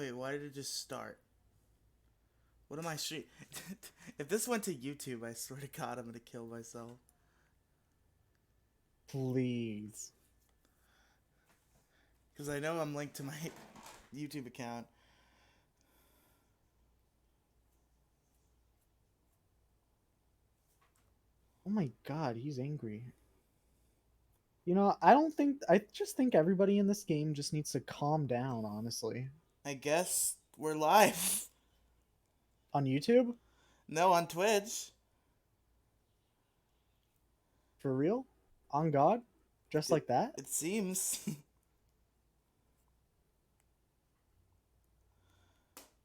Wait, why did it just start? What am I stream? If this went to YouTube, I swear to God, I'm gonna kill myself. Please. Because I know I'm linked to my YouTube account. Oh my god, he's angry. I just think everybody in this game just needs to calm down, honestly. I guess we're live. On YouTube? No, on Twitch. For real? On God? Just It like that? it seems.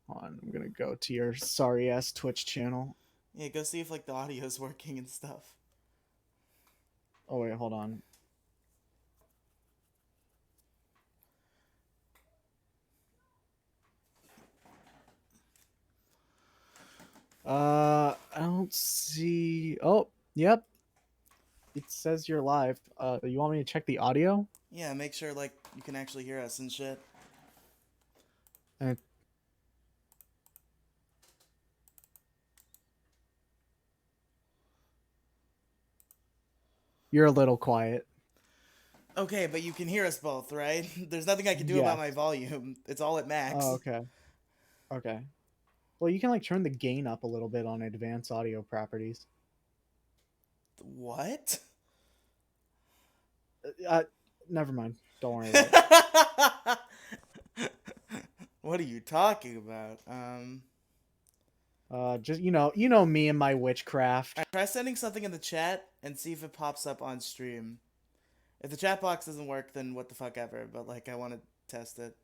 Hold on, I'm gonna go to your sorry ass Twitch channel. Yeah, go see if like the audio's working and stuff. Oh wait, hold on. I don't see. Oh, yep. It says you're live. You want me to check the audio? Yeah, make sure like you can actually hear us and shit. Uh, you're a little quiet. Okay, but you can hear us both, right? There's nothing I can do about Yes. my volume. It's all at max. Oh, okay. Okay. Well, you can like turn the gain up a little bit on advanced audio properties. What? Uh, Never mind. Don't worry about it. What are you talking about? Just me and my witchcraft. Try sending something in the chat and see if it pops up on stream. If the chat box doesn't work, then what the fuck ever. But like, I want to test it.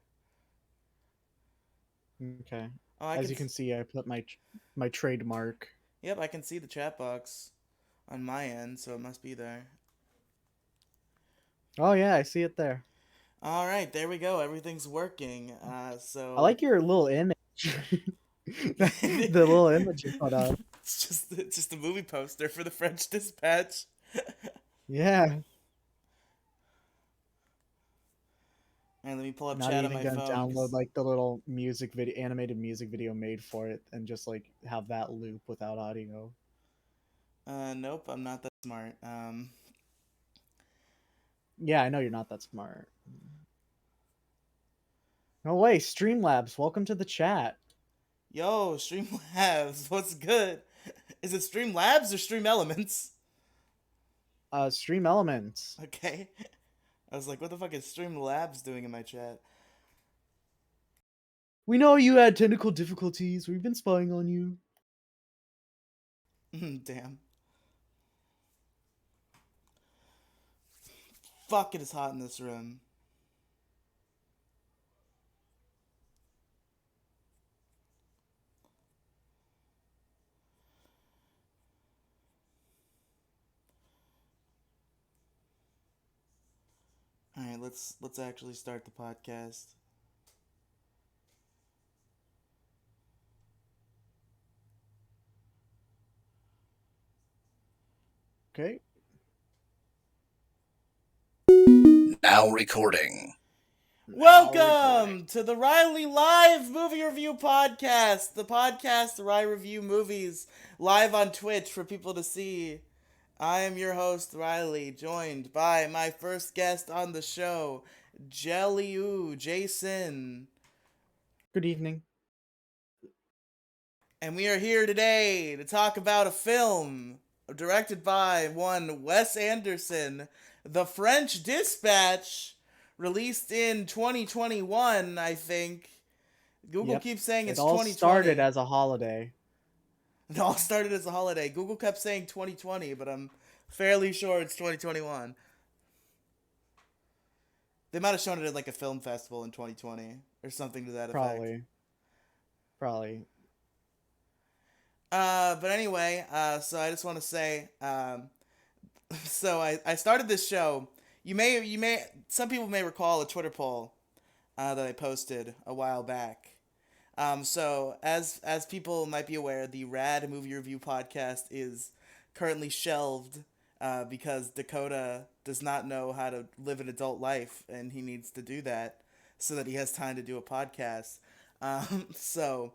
Okay. Oh, I As can. you can see, I put my trademark. Yep, I can see the chat box on my end, so it must be there. Oh yeah, I see it there. All right, there we go. Everything's working. I So like your little image. The little image you put up. it's just a movie poster for the French Dispatch. Yeah. And let me pull up Not chat on even my gonna phone. download like the little music video, animated music video made for it, and just like have that loop without audio. Nope, I'm not that smart. Yeah, I know you're not that smart. No way, Streamlabs, welcome to the chat. Yo, Streamlabs, what's good? Is it Streamlabs or Stream Elements? Stream Elements. Okay. I was like, what the fuck is Streamlabs doing in my chat? We know you had technical difficulties. We've been spying on you. Damn. Fuck, it is hot in this room. All right, let's actually start the podcast. Okay. Now recording. Welcome to the Riely Live Movie Review Podcast, the podcast where I review movies live on Twitch for people to see. I am your host, Riely, joined by my first guest on the show, jELeeoo, Jason. Good evening. And we are here today to talk about a film directed by one Wes Anderson, The French Dispatch, released in 2021, I think. Google Yep. keeps saying It it's all 2020. started as a holiday. It all started as a holiday. Google kept saying 2020, but I'm fairly sure it's 2021. They might have shown it at like a film festival in 2020 or something to that effect. Probably. But anyway, so I just want to say, so I started this show. Some people may recall a Twitter poll that I posted a while back. So as people might be aware, the Rad Movie Review podcast is currently shelved because Dakota does not know how to live an adult life, and he needs to do that so that he has time to do a podcast. So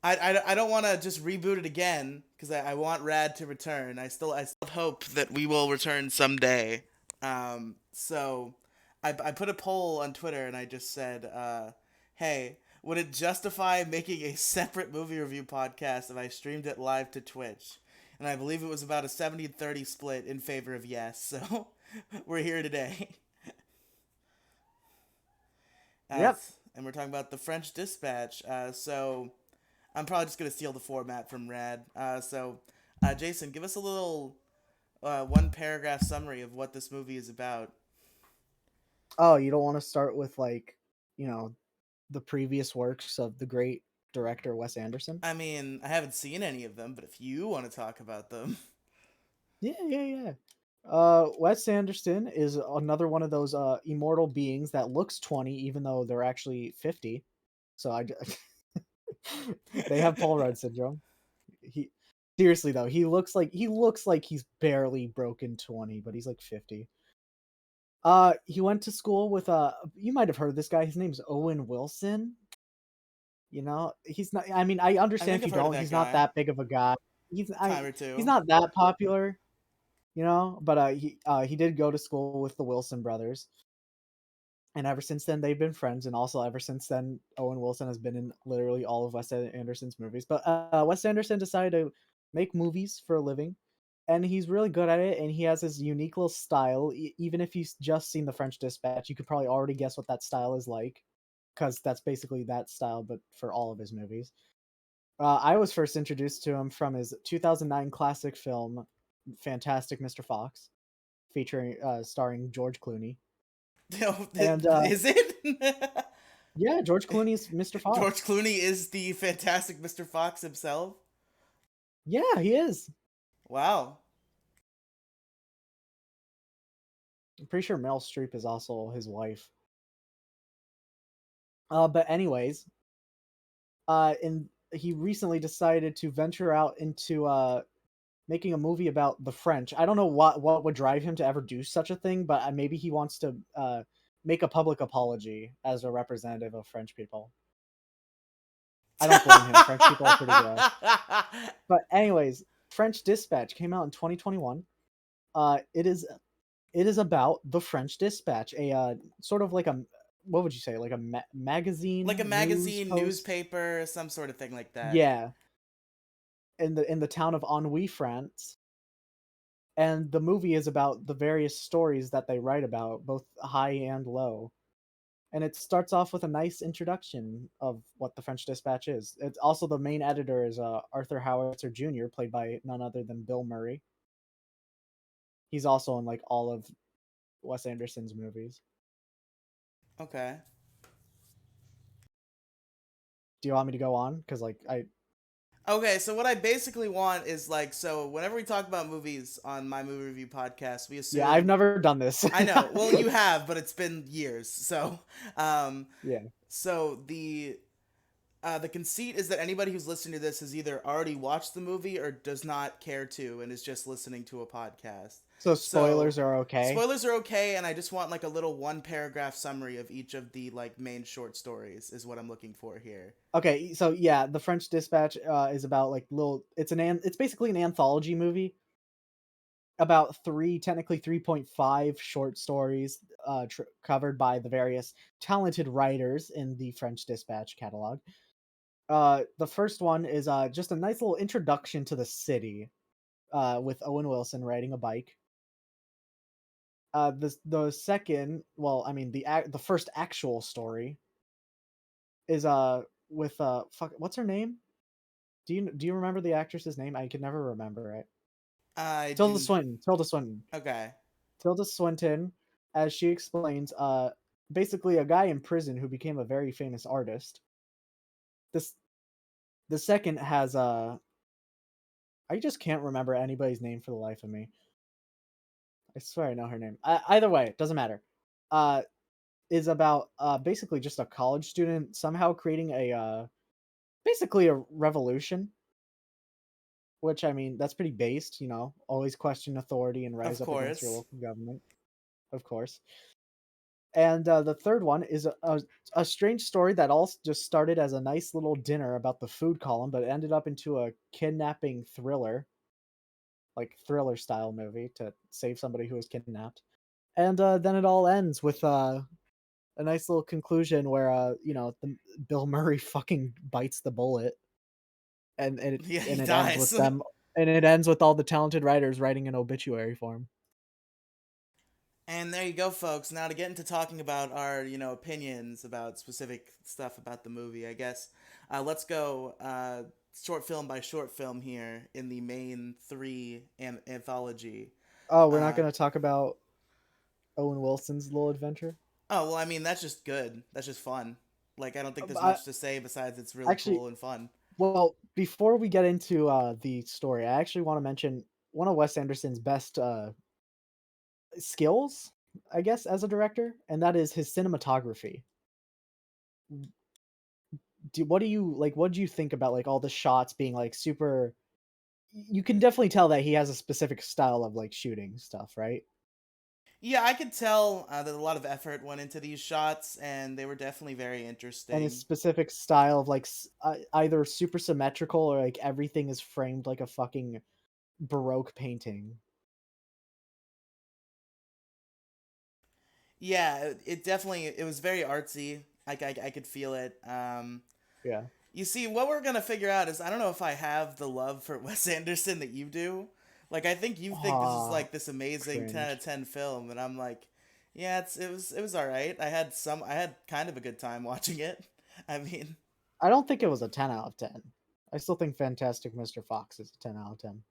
I don't want to just reboot it again because I want Rad to return. I still hope that we will return someday. So I put a poll on Twitter and I just said, hey, would it justify making a separate movie review podcast if I streamed it live to Twitch? And I believe it was about a 70-30 split in favor of yes. So we're here today. Uh, Yep. and we're talking about the French Dispatch. So I'm probably just gonna steal the format from Rad. Jason, give us a little one paragraph summary of what this movie is about. Oh, you don't want to start with like, you know, the previous works of the great director Wes Anderson? I mean, I haven't seen any of them, but if you want to talk about them, Yeah. Wes Anderson is another one of those immortal beings that looks 20 even though they're actually 50. So they have Paul Rudd syndrome. He seriously though, he looks like he's barely broken 20, but he's like 50. He went to school with you might have heard of this guy. His name's Owen Wilson. You know, he's not. I mean, I I understand think if I've you heard of don't. that He's not guy. that big of a guy. Time or He's two. not that popular, you know. But he did go to school with the Wilson brothers, and ever since then they've been friends. And also ever since then, Owen Wilson has been in literally all of Wes Anderson's movies. But Wes Anderson decided to make movies for a living, and he's really good at it. And he has his unique little style. Even if you've just seen The French Dispatch, you could probably already guess what that style is like, because that's basically that style, but for all of his movies. I was first introduced to him from his 2009 classic film, Fantastic Mr. Fox, featuring starring George Clooney. And Is it? yeah, George Clooney is Mr. George Fox. Clooney is the fantastic Mr. Fox himself. Yeah, he is. Wow. I'm pretty sure Meryl Streep is also his wife. But anyways, and he recently decided to venture out into making a movie about the French. I don't know what would drive him to ever do such a thing, but maybe he wants to make a public apology as a representative of French people. I don't blame him. French people are pretty gross. But anyways, French Dispatch came out in 2021. It is about the French Dispatch, a sort of like a, what would you say, like a Like a magazine news magazine, post? newspaper, some sort of thing like that. Yeah, in the town of Ennui, France. And the movie is about the various stories that they write about, both high and low. And it starts off with a nice introduction of what the French Dispatch is. It's also, the main editor is Arthur Howitzer Jr., played by none other than Bill Murray. He's also in like all of Wes Anderson's movies. Okay. Do you want me to go on? Because Okay, so what I basically want is like, so whenever we talk about movies on my movie review podcast, we yeah, I've assume. never done this. I know. Well, you have, but it's been years. Um, Yeah. so the conceit is that anybody who's listening to this has either already watched the movie or does not care to and is just listening to a podcast. So So spoilers are okay. spoilers are okay, and I just want like a little one paragraph summary of each of the like main short stories is what I'm looking for here. Okay, so yeah, the French Dispatch is about like little. It's basically an anthology movie about technically 3.5 short stories covered by the various talented writers in the French Dispatch catalog. The first one is just a nice little introduction to the city, with Owen Wilson riding a bike. The second, well, I mean the first actual story is with what's her name? Do you remember the actress's name? I can never remember it. I Tilda do. Swinton. Tilda Swinton. Okay. Tilda Swinton, as she explains, basically a guy in prison who became a very famous artist. This the second has I just can't remember anybody's name for the life of me. I swear I know her name. Either way, it doesn't matter. Uh, is about basically just a college student somehow creating a basically a revolution. Which, I mean, that's pretty based, you know. Always question authority and rise Of up against your course. local government, of course. And the third one is a strange story that all just started as a nice little dinner about the food column, but ended up into a kidnapping thriller, like thriller style movie to save somebody who was kidnapped. And then it all ends with a nice little conclusion where Bill Murray fucking bites the bullet, Yeah, he and it ends dies. with them, and it ends with all the talented writers writing an obituary for him. And there you go, folks. Now to get into talking about our, opinions about specific stuff about the movie, I guess. Let's go short film by short film here in the main three anthology. Oh, we're not Uh, going to talk about Owen Wilson's little adventure. oh well, I mean that's just good. That's just fun. Like I don't think there's I much to say besides it's really actually, cool and fun. well, before we get into the story, I actually want to mention one of Wes Anderson's best skills, I guess, as a director, and that is his cinematography. What do you like? What do you think about like all the shots being like super? You can definitely tell that he has a specific style of like shooting stuff, right? Yeah, I could tell that a lot of effort went into these shots, and they were definitely very And his interesting. specific style of like either super symmetrical or like everything is framed like a fucking baroque painting. Yeah, it definitely it was very artsy. I could feel it. Yeah. You see, what we're gonna figure out is I don't know if I have the love for Wes Anderson that you do. Like I think you think this is Ah, like this amazing 10 out of cringe. 10 film, and I'm like, yeah, it was all right. I had kind of a good time watching it. I mean, I don't think it was a 10 out of 10. I still think Fantastic Mr. Fox is a 10 out of 10.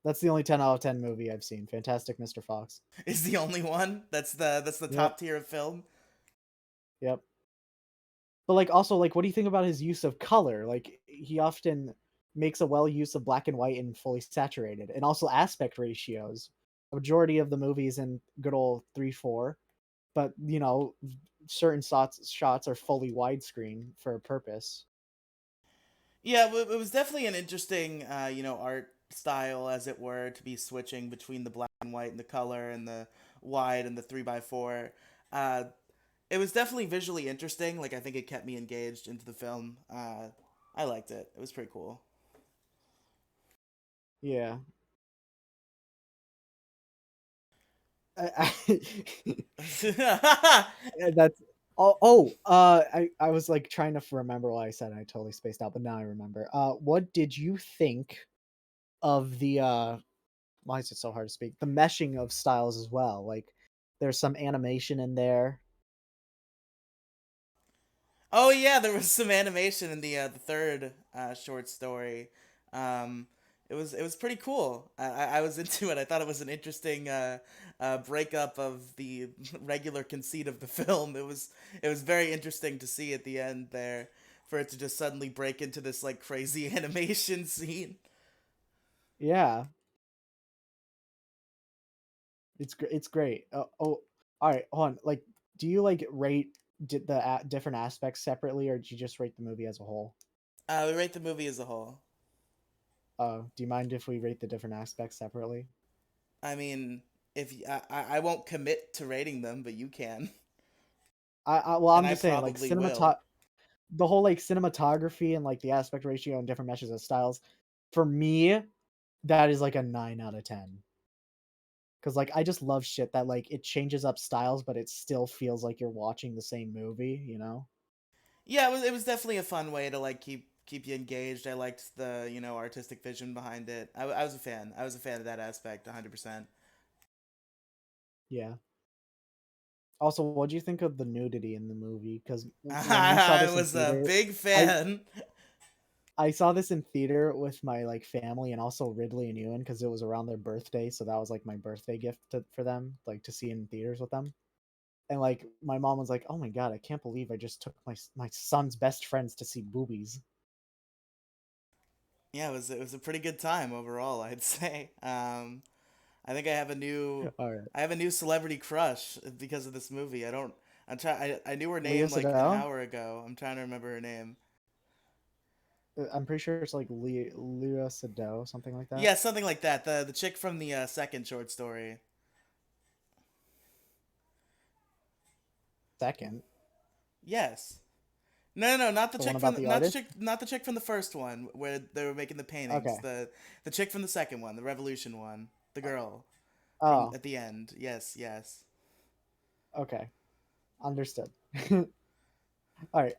That's the only 10 out of 10 movie I've seen. Fantastic Mr. Fox. is the only one that's the Yep. top tier of film. Yep. But like also like what do you think about his use of color? Like he often makes a well use of black and white and fully saturated and also aspect ratios. A majority of the movies in good old 3:4, but certain shots are fully widescreen for a purpose. Yeah, it was definitely an interesting, art style, as it were, to be switching between the black and white and the color and the wide and the 3x4. Uh, it was definitely visually interesting. Like I think it kept me engaged into the film. I liked it. It was pretty cool. Yeah. I, that's I was like trying to remember what I said and I totally spaced out, but now I remember. What did you think of the why is it so hard to speak? The meshing of styles as well. Like there's some animation in there. Oh yeah, there was some animation in the third short story. Um, it was pretty cool. I was into it. I thought it was an interesting breakup of the regular conceit of the film. It was very interesting to see at the end there for it to just suddenly break into this like crazy animation scene. Yeah, it's great. All right, hold on. Like, do you like rate the different aspects separately, or do you just rate the movie as a whole? We rate the movie as a whole. Do you mind if we rate the different aspects separately? I mean, if I won't commit to rating them, but you can, Well, and I'm I just saying, like probably will. the whole like cinematography and like the aspect ratio and different meshes of styles. For me, that is like a 9 out of 10. Cause like I just love shit that like it changes up styles, but it still feels like you're watching the same movie. You know? Yeah, it was definitely a fun way to like keep you engaged. I liked the artistic vision behind it. I was a fan. I was a fan of that aspect, 100%. Yeah. Also, what do you think of the nudity in the movie? Because when we saw I this in was a theater, big I fan. I saw this in theater with my like family and also Ridley and Ewan because it was around their birthday, so that was like my birthday gift for them, like to see in theaters with them. And like my mom was like, "Oh my god, I can't believe I just took my son's best friends to see boobies." Yeah, it was a pretty good time overall, I'd say. I think All right, I have a new celebrity crush because of this movie. I knew her Leah name like an Sedell. hour ago. I'm trying to remember her name. I'm pretty sure it's like Leah Sedell, something like that. Yeah, something like that. The chick from the second short story. second. Yes. No, not the The one chick from about the not the artist? chick, not the chick from the first one where they were making the paintings. Okay. The chick from the second one, the Revolution one, the girl from Oh, at the end. Yes, yes. okay. Understood. All right.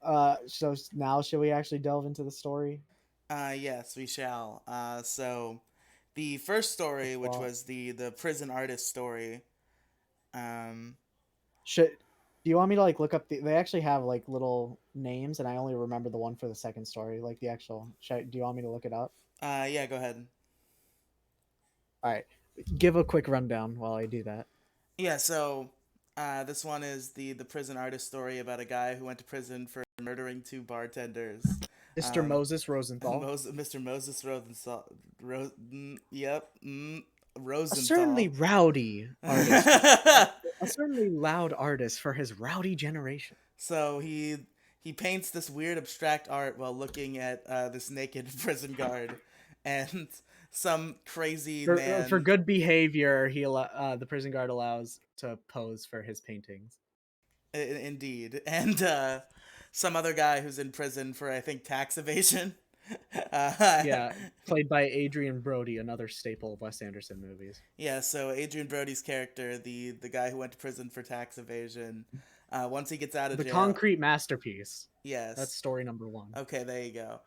So now should we actually delve into the story? Yes, we shall. So the first The story, which plot. was the prison artist story. Um, Should do you want me to like look up they actually have like little names and I only remember the one for the second story, like the actual do you want me to look it up? yeah, go ahead. All right. Give a quick rundown while I do that. Yeah, so this one is the prison artist story about a guy who went to prison for murdering two bartenders. Mr. Moses Rosenthal. Mr. Moses Rosenthal. Yep. A certainly Rosenthal. rowdy artist. A certainly loud artist for his rowdy generation. So he paints this weird abstract art while looking at this naked prison guard, and some crazy For man. good behavior, the prison guard allows to pose for his paintings. Indeed, and some other guy who's in prison for I think tax evasion. Yeah, played by Adrian Brody, another staple of Wes Anderson movies. Yeah, so Adrian Brody's character, the guy who went to prison for tax evasion, once he gets out of The jail, concrete masterpiece. That's yes, story number one. okay, there you go.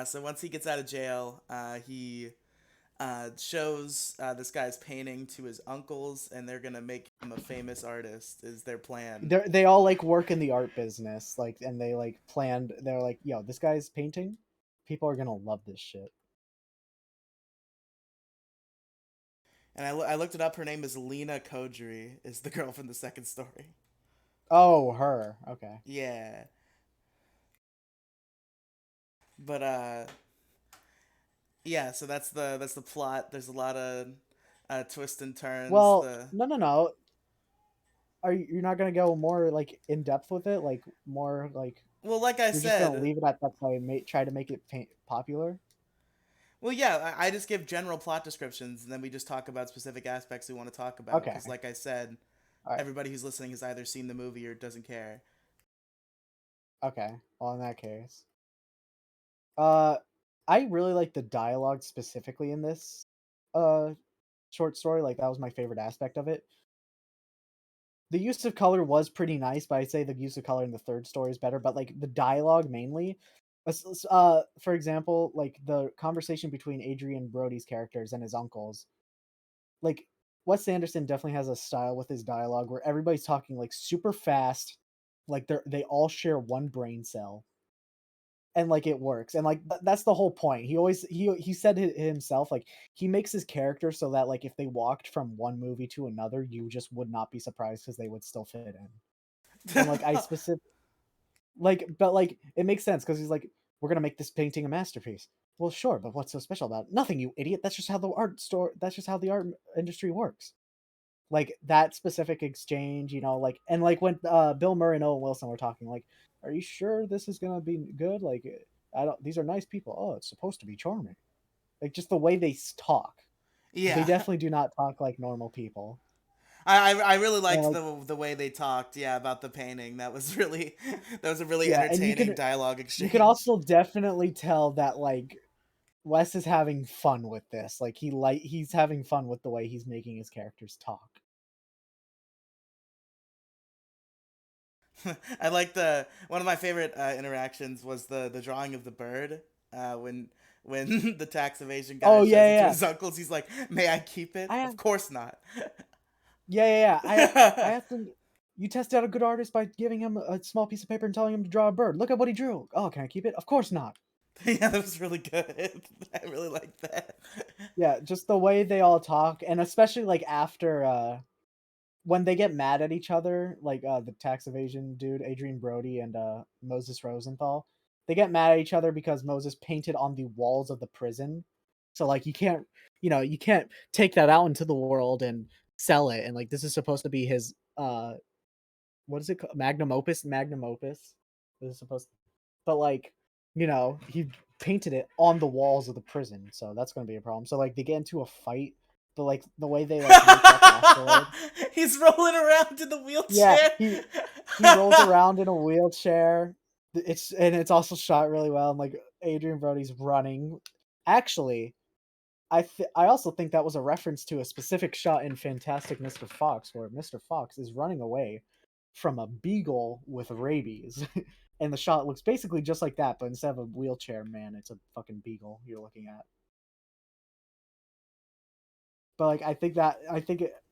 So once he gets out of jail, he shows this guy's painting to his uncles, and they're gonna make him a famous artist. Is their plan? They all like work in the art business, like, and they like planned. They're like, yo, this guy's painting. People are gonna love this shit. And I looked it up. Her name is Lena Kodri. Is the girl from the second story? Oh, her. Okay. Yeah, but yeah. So that's the plot. There's a lot of twists and turns. Well, The no. Are you're not gonna go more like in depth with it? Like more like Well, like I you're just gonna said, leave it at that point? Try to make it popular. well, yeah, I just give general plot descriptions, and then we just talk about specific aspects we want to talk about. Okay. Because, like I said, All right. everybody who's listening has either seen the movie or doesn't care. Okay. Well, in that case, uh, I really like the dialogue specifically in this uh short story. Like that was my favorite aspect of it. The use of color was pretty nice, but I'd say the use of color in the third story is better. But like the dialogue mainly, for example, like the conversation between Adrian Brody's characters and his uncles, like Wes Anderson definitely has a style with his dialogue where everybody's talking like super fast, like they all share one brain cell, and like it works, and like that's the whole point. He said it himself, like he makes his character so that like if they walked from one movie to another, you just would not be surprised because they would still fit in. And like I specific like, but like it makes sense because he's like, we're gonna make this painting a masterpiece. Well, sure, but what's so special about it? Nothing, you idiot. That's just how the art store. That's just how the art industry works. Like that specific exchange, like, and like when Bill Murray and Owen Wilson were talking, like, are you sure this is gonna be good? Like, I don't. These are nice people. Oh, it's supposed to be charming. Like just the way they talk. They Yeah, definitely do not talk like normal people. I really And liked like, the way they talked. Yeah, about the painting. That was really that was a really yeah, and entertaining dialogue you could exchange. also definitely tell that like Wes is having fun with this. Like he's having fun with the way he's making his characters talk. I like the one of my favorite interactions was the drawing of the bird when the tax evasion guy Oh shows yeah, it to yeah. his uncles. He's like, "May I keep it?" I Of course not. Yeah. I asked him. You tested out a good artist by giving him a small piece of paper and telling him to draw a bird. Look at what he drew. Oh, can I keep it? Of course not. Yeah, that was really good. I really liked that. Yeah, just the way they all talk, and especially like after when they get mad at each other, like the tax evasion dude, Adrian Brody and Moses Rosenthal, they get mad at each other because Moses painted on the walls of the prison. So like you can't take that out into the world and sell it. And like this is supposed to be his what is it called? Magnum opus. This is supposed, but like he painted it on the walls of the prison, so that's going to be a problem. So like they get into a fight but like the way they like make up afterward. He's rolling around in the Yeah, wheelchair. he rolls around in a wheelchair. It's also shot really well, and like Adrian Brody's running. Actually, I also think that was a reference to a specific shot in Fantastic Mr. Fox, where Mr. Fox is running away from a beagle with rabies, and the shot looks basically just like that, but instead of a wheelchair man, it's a fucking beagle you're looking at. But like I think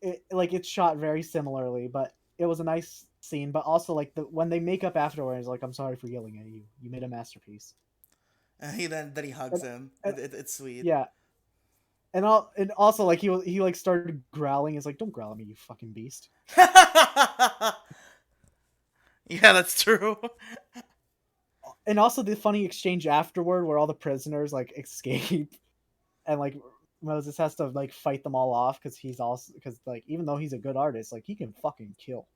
it like it's shot very similarly, but it was a nice scene. But also like when they make up afterwards, like I'm sorry for yelling at you. You made a masterpiece. Then he hugs And, him. and It's sweet. yeah, and also like he like started growling. He's like, "Don't growl at me, you fucking beast." Yeah, that's true. And also the funny exchange afterward, where all the prisoners like escape, and like Moses has to like fight them all off because like even though he's a good artist, like he can fucking kill.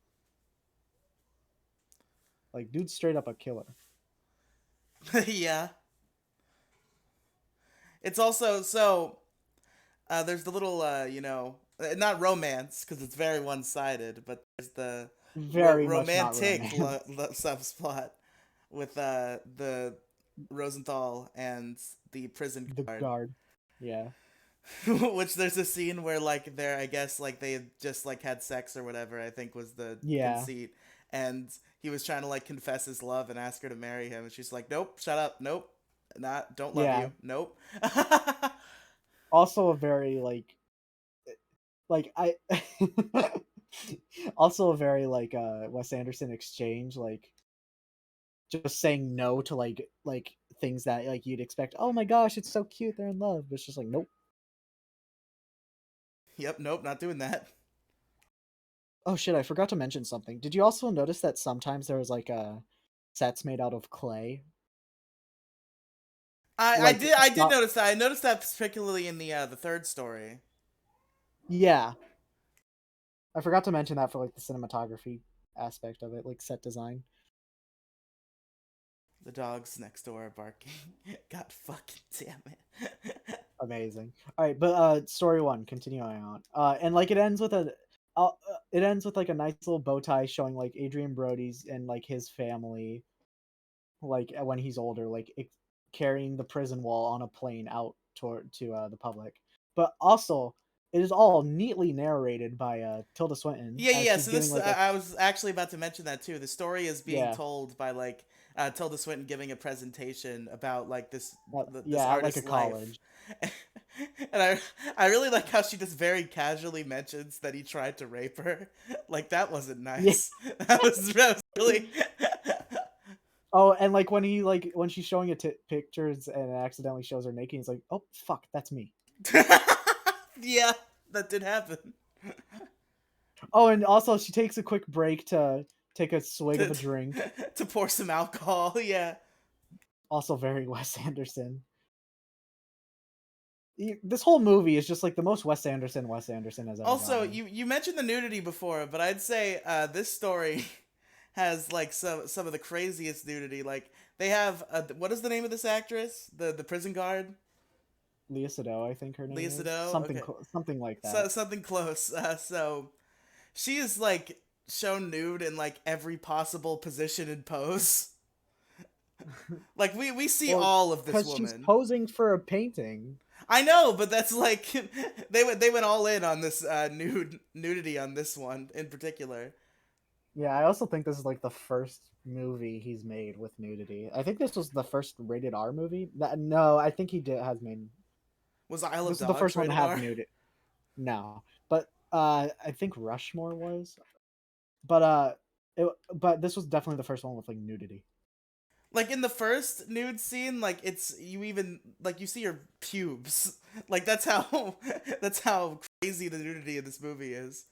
Like dude's straight up a killer. Yeah. It's also so there's the little not romance because it's very one-sided, but there's the Very much not romantic romance. subplot with the Rosenthal and the prison The guard. guard. Yeah. Which there's a scene where like they're I guess like they had just like had sex or whatever I think was the Yeah. conceit, and he was trying to like confess his love and ask her to marry him, and she's like, nope, shut up, nope, not don't love Yeah. you, nope. Also a very like I also a very like Wes Anderson exchange, like just saying no to like things that like you'd expect. Oh my gosh, it's so cute, they're in love. But it's just like nope. Yep, nope, not doing that. Oh shit, I forgot to mention something. Did you also notice that sometimes there was like sets made out of clay? Like I did stop. notice that. I noticed that particularly in the third story. Yeah, I forgot to mention that for like the cinematography aspect of it, like set design. The dogs next door are barking. God fucking damn it. Amazing. All right, but story one, continuing on. And like it ends with like a nice little bow tie showing like Adrian Brody's and like his family, like when he's older, like carrying the prison wall on a plane out toward to the public. But also, it is all neatly narrated by Tilda Swinton Yeah, as yeah. she's So giving this like a I was actually about to mention that too. The story is being yeah told by like Tilda Swinton giving a presentation about like this yeah at like a artist's life, college. and I really like how she just very casually mentions that he tried to rape her. Like that wasn't Yeah. nice. That was really. Oh, and like when she's showing pictures and it accidentally shows her naked, he's like, "Oh fuck, that's me." Yeah, that did happen. Oh, and also she takes a quick break to take a swig of to, a drink. to pour some alcohol. Yeah. Also very Wes Anderson. This whole movie is just like the most Wes Anderson has ever Also, gotten. you mentioned the nudity before, but I'd say this story has like some of the craziest nudity. Like they have what is the name of this actress? The prison guard, Leah Sado, I think her name Leah is Sado. Okay, something like so that. something close. So she is like shown nude in like every possible position and pose. Like we see Well, all of this because she's woman. posing for a painting. I know, but that's like they went all in on this nudity on this one in particular. Yeah, I also think this is like the first movie he's made with nudity. I think this was the first rated R movie. No, I think has made. Was Isle of This is the Dogs first one to rated have R? nudity. No, but I think Rushmore was. But but this was definitely the first one with like nudity. Like in the first nude scene, like it's you even like you see her pubes. Like that's how that's how crazy the nudity in this movie is.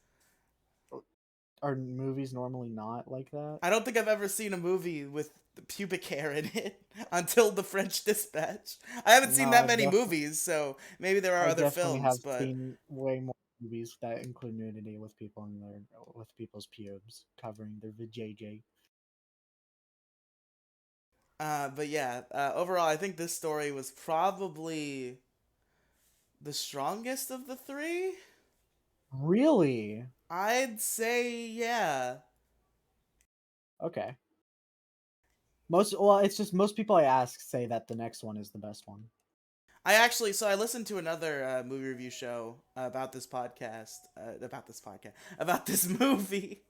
Are movies normally not like that? I don't think I've ever seen a movie with pubic hair in it until The French Dispatch. I haven't seen No, that many movies, so maybe there are I other definitely films, have but seen way more movies that include nudity with people in their with people's pubes covering their vajayjay. but yeah, overall I think this story was probably The strongest of the three? Really? I'd say yeah. Okay. It's just most people I ask say that the next one is the best one. I listened to another movie review show about this podcast, about this movie.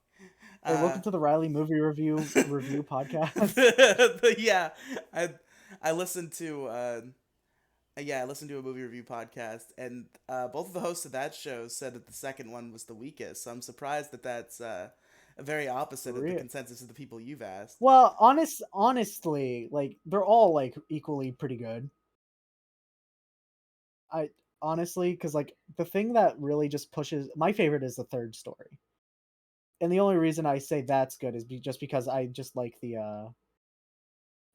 Hey, Uh, welcome to the Riely movie review podcast. yeah, I I listened to I listened to a movie review podcast, and both of the hosts of that show said that the second one was the weakest. So I'm surprised that that's very opposite of the Real. consensus of the people you've asked. Well, honestly, like they're all like equally pretty good. I honestly, because like the thing that really just pushes my favorite is the third story, and the only reason I say that's good is just because I just like the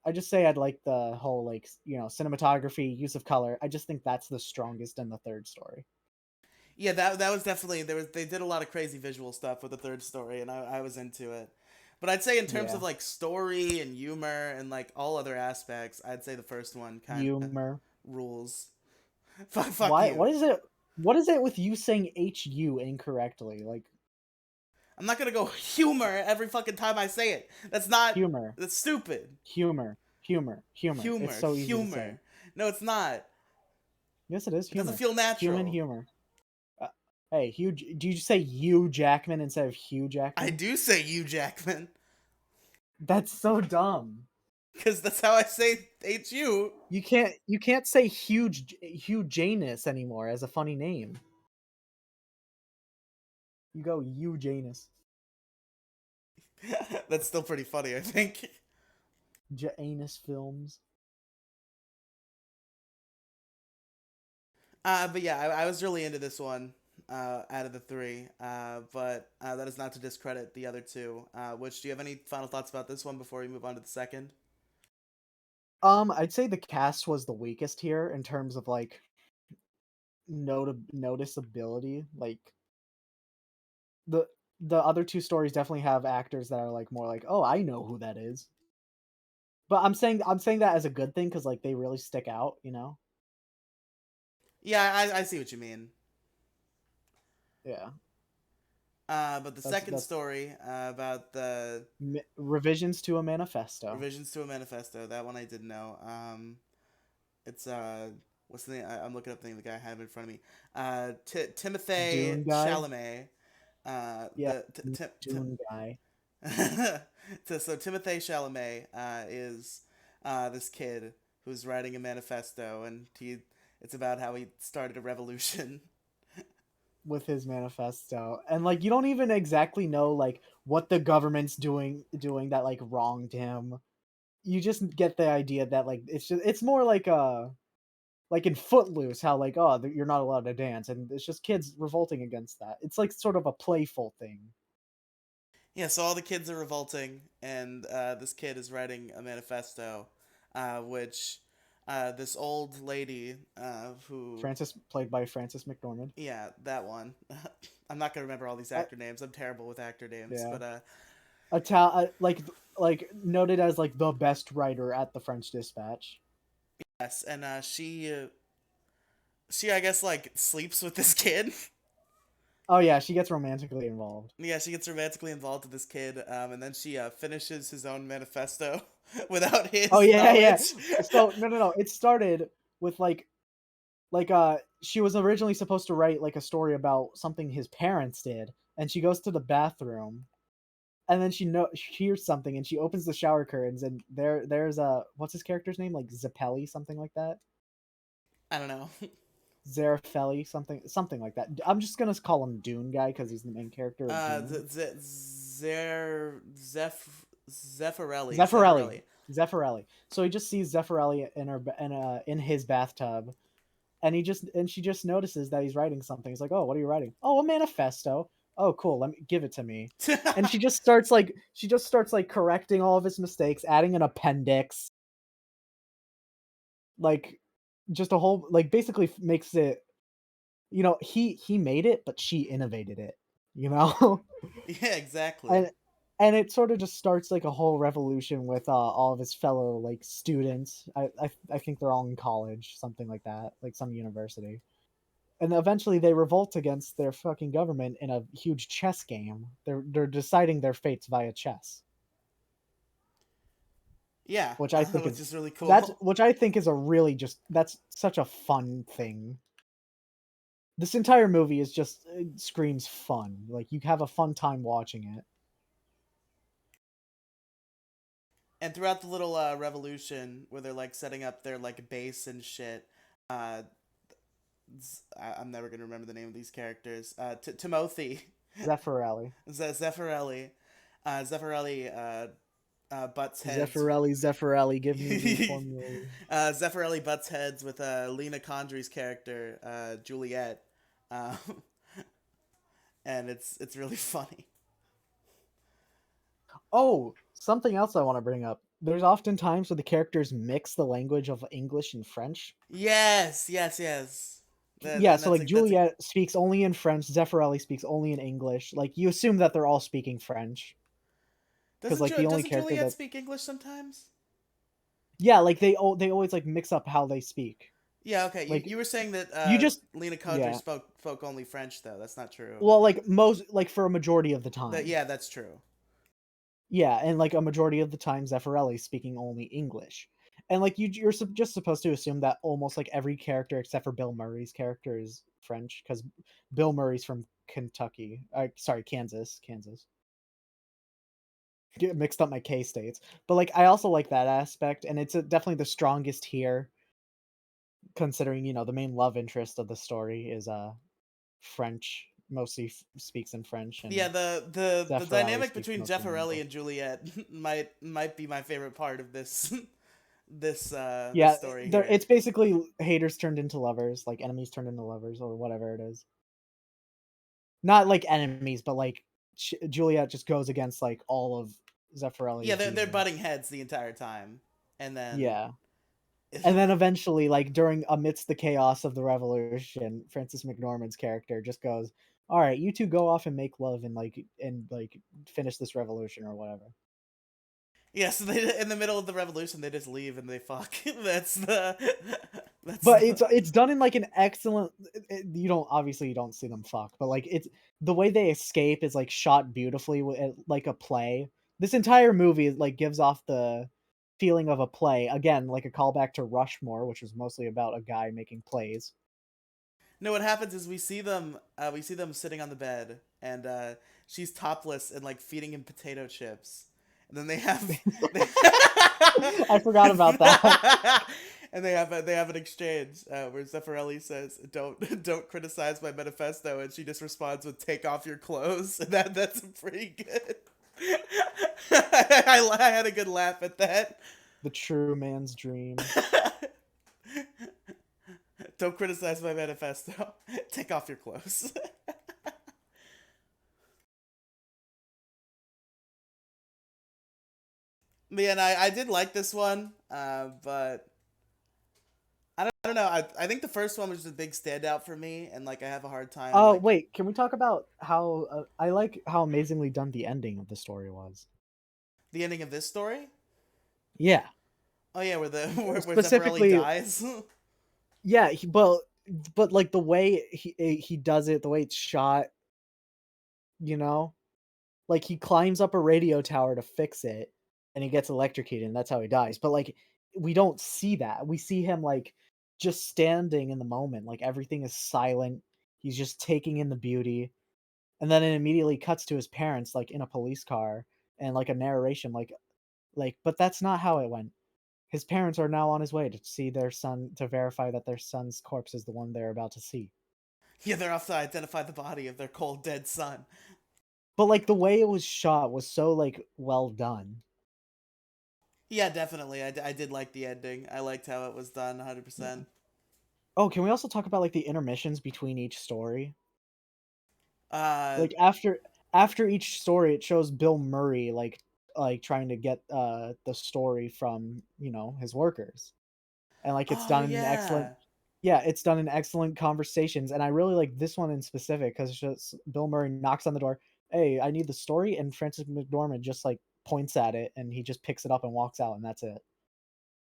I just say I'd like the whole like cinematography, use of color. I just think that's the strongest in the third story. Yeah, that was definitely they did a lot of crazy visual stuff with the third story, and I was into it. But I'd say in terms Yeah, of like story and humor and like all other aspects, I'd say the first one kind of humor. rules. Fuck Why? you. What is it? What is it with you saying HU incorrectly? Like I'm not gonna go humor every fucking time I say it. That's not. humor, That's stupid. humor. It's Humor, so easy to say. humor. No, it's not. Yes, it is It doesn't humor. feel Human natural. humor. Uh, hey, Hugh. Do you say Hugh Jackman instead of Hugh I Jackman? do say you, Jackman, That's so dumb. because that's how I say HU. You can't say Hugh Janus anymore as a funny name. You go Hugh Janus. That's still pretty funny, I think. Janus Films. But yeah, I was really into this one out of the three. But that is not to discredit the other two. Which do you have any final thoughts about this one before we move on to the second? I'd say the cast was the weakest here in terms of like noticeability. Like the the other two stories definitely have actors that are like more like, oh, I know who that is. But I'm saying that as a good thing because like they really stick out, you know. Yeah, I see what you mean. Yeah, But the second that's story about the revisions to a manifesto. revisions to a manifesto, that one I did know. It's what's the name? I'm looking up the name of the guy I have in front of me. Timothy Dune guy. Chalamet. Yeah, Dune guy So Timothy Chalamet is this kid who's writing a manifesto, and it's about how he started a revolution. with his manifesto, and like you don't even exactly know like what the government's doing that like wronged him. You just get the idea that like it's more like in Footloose, how like you're not allowed to dance, and it's just kids revolting against that. It's like sort of a playful thing. Yeah, so all the kids are revolting, and this kid is writing a manifesto, which this old lady who, Francis, played by Francis McDormand. yeah, that one. I'm not gonna remember all these I, actor names. I'm terrible with actor names, yeah, but like noted as like the best writer at the French Dispatch. yes, and she I guess like sleeps with this kid. Oh yeah, she gets romantically involved. Yeah, she gets romantically involved with this kid, and then she finishes his own manifesto without Oh his yeah, yeah. knowledge. So no. It started with like she was originally supposed to write like a story about something his parents did, and she goes to the bathroom, and then she hears something, and she opens the shower curtains, and there's a what's his character's name, like Zeppeli, something like that. I don't know. Zarafeli, something like that. I'm just gonna call him Dune guy because he's the main character of Dune. Zeffirelli. Zeffirelli. Zeffirelli. So he just sees Zeffirelli in his bathtub, and she just notices that he's writing something. He's like, "Oh, what are you writing?" "Oh, a manifesto." "Oh, cool. Let me give it to me." And she just starts like correcting all of his mistakes, adding an appendix, like just a whole like basically makes it. He made it, but she innovated it. You know. Yeah, exactly. and and it sort of just starts like a whole revolution with all of his fellow like students. I think they're all in college, something like that, like some university. and eventually they revolt against their fucking government in a huge chess game. They're deciding their fates via chess, Yeah, which I think which is is really cool. a really just that's such a fun thing. This entire movie is just it screams fun. Like you have a fun time watching it. And throughout the little revolution where they're like setting up their like base and shit, uh, I'm never gonna remember the name of these characters. Timothy, Zeffirelli. Zeffirelli, Zeffirelli butts heads. Zeffirelli, give me the formula. Zeffirelli butts heads with Lena Condry's character, Juliet, um, and it's really funny. Oh, something else I want to bring up. There's often times where the characters mix the language of English and French. Yes, yes, yes. Yeah, And so like that's a Juliet speaks only in French, Zeffirelli speaks only in English. Like you assume that they're all speaking French because like the only doesn't character Juliet that speak English sometimes? yeah, like they always like mix up how they speak. Yeah, okay. Like You were saying that you just Lena Condry yeah. spoke only French though. That's not true. Well, like most like for a majority of the That time. yeah, that's true. Yeah, and like a majority of the time Zeffirelli's speaking only English. And like just supposed to assume that almost like every character except for Bill Murray's character is French cuz Bill Murray's from Kentucky. Sorry, Kansas. Get mixed up my K states. But like I also like that aspect and it's definitely the strongest here considering, you know, the main love interest of the story is French, mostly speaks in French Yeah, and the Zeffirelli dynamic speaks between mostly in Zeffirelli English. and Juliet might be my favorite part of this Yeah, story there here. it's basically haters turned into lovers, like enemies turned into lovers or whatever it is. Not like enemies, but like Juliet just goes against like all of Yeah, Zeffirelli's they're butting dealings. heads the entire time, and then Yeah. And then eventually, like during amidst the chaos of the revolution, Francis McDormand's character just goes, "All right, you two go off and make love and like finish this revolution or whatever." yeah, so they in the middle of the revolution they just leave and they fuck. that's the that's But the it's done in like an excellent. You don't obviously you don't see them fuck, but like it's the way they escape is like shot beautifully like a play. This entire movie like gives off the feeling of a play again, like a callback to Rushmore, which was mostly about a guy making plays. No, what happens is we see them sitting on the bed, and she's topless and like feeding him potato chips, and then they have they, I forgot about that. and they have an exchange where Zeffirelli says, don't criticize my manifesto," and she just responds with, "Take off your clothes." And that's pretty good. I had a good laugh at that. The true man's dream. Don't criticize my manifesto. Take off your clothes. Man, I did like this one, but I don't know. I think the first one was just a big standout for me, and like I have a hard time Oh like wait, can we talk about how I like how amazingly done the ending of the story was? the ending of this story. Yeah, Oh yeah, where the where Zeffirelli specifically, dies. yeah. But like the way he does it, the way it's shot, you know, like he climbs up a radio tower to fix it, and he gets electrocuted, and that's how he dies. But like we don't see that. We see him like just standing in the moment, like everything is silent. He's just taking in the beauty, and then it immediately cuts to his parents like in a police car and like a narration like but that's not how it went. His parents are now on his way to see their son to verify that their son's corpse is the one they're about to see. Yeah, they're off to identify the body of their cold dead son. But like the way it was shot was so like well done. Yeah, definitely. I did like the ending. I liked how it was done, 100%. Oh, can we also talk about like the intermissions between each story? Uh, Like after each story it shows Bill Murray like trying to get the story from, you know, his workers. And like it's oh done in an excellent yeah. yeah, it's done in excellent conversations, and I really like this one in specific because it's just Bill Murray knocks on the door, "Hey, I need the story," and Francis McDormand just like points at it, and he just picks it up and walks out, and that's it.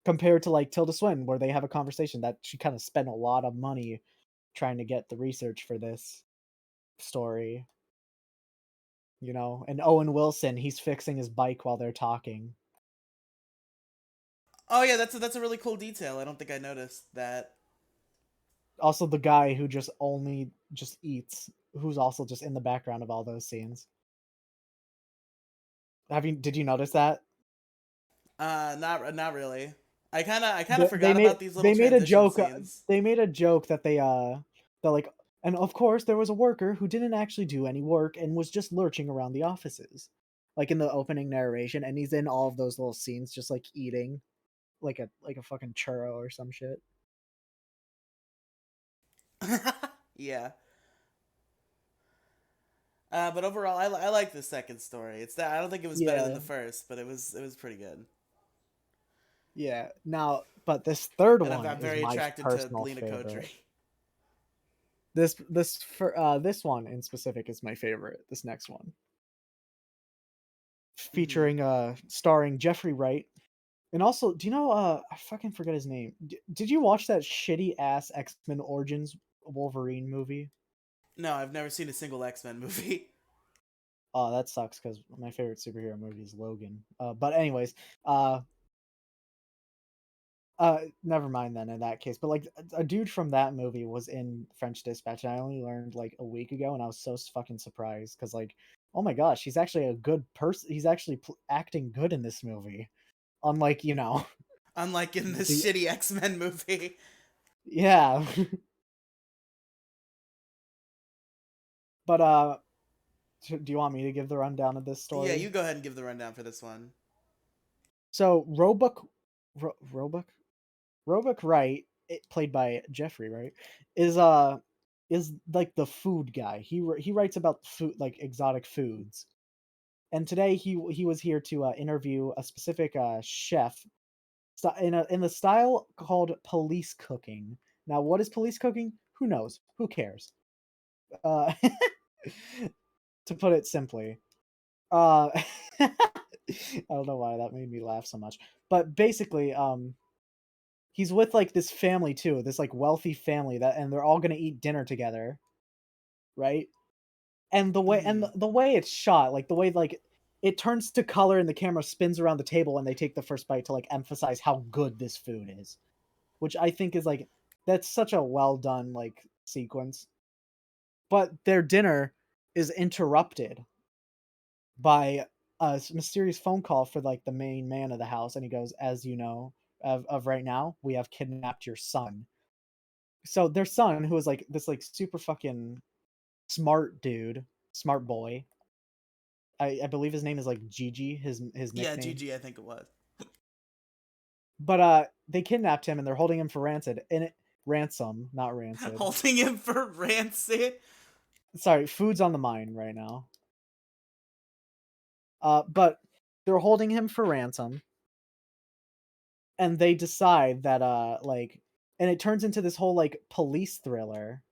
Compared to like Tilda Swinton, where they have a conversation that she kind of spent a lot of money trying to get the research for this story. And Owen Wilson, he's fixing his bike while they're talking. Oh yeah, that's a really cool detail. I don't think I noticed that. Also, the guy who just only just eats, who's also just in the background of all those scenes. Did you notice that? Not really. I kind of They forgot made about these little they made a transition joke. scenes. They made a joke that that like, and of course there was a worker who didn't actually do any work and was just lurching around the offices, like in the opening narration, and he's in all of those little scenes just like eating, like a fucking churro or some shit. Yeah. But overall, I like the second story. It's that I don't think it was better than Yeah, the first, but it was pretty good. yeah. Now, but this third And I'm, one I'm is very my attracted to personal Lena favorite. Kodri. This one in specific is my favorite. This next one, Hmm. featuring starring Jeffrey Wright. And also, do you know I fucking forget his name. Did you watch that shitty ass X-Men Origins Wolverine movie? No, I've never seen a single X-Men movie. Oh, that sucks cuz my favorite superhero movie is Logan. But anyways, uh never mind then in that case. But like a dude from that movie was in French Dispatch and I only learned like a week ago and I was so fucking surprised cuz like oh my gosh, he's actually a good person. He's actually acting good in this movie. Unlike, Unlike in this the shitty X-Men movie. yeah. But do you want me to give the rundown of this Yeah, story? you go ahead and give the rundown for this one. So Roebuck Roebuck Wright, played by Jeffrey Wright, is is like the food guy. He writes about food, like exotic foods. And today he was here to interview a specific chef in the style called police cooking. Now, what is police cooking? Who knows? Who cares? Uh, to put it simply. Uh, I don't know why that made me laugh so much. But basically, he's with like this family too, this like wealthy family and they're all gonna eat dinner together, right? And Hmm. the way it's shot, like the way like it turns to color and the camera spins around the table and they take the first bite to like emphasize how good this food is, which I think is like that's such a well done like sequence. But their dinner is interrupted by a mysterious phone call for like the main man of the house, and he goes, "As you know, of right now, we have kidnapped your son." So their son, who is like this like super fucking smart dude, smart boy. I believe his name is like Gigi, his Yeah, nickname. GG, I think it was. But they kidnapped him and they're holding him for ransom, not rancid. Holding him for rancid. Sorry, food's on the mind right now. But they're holding him for ransom, and they decide that like, and it turns into this whole like police thriller,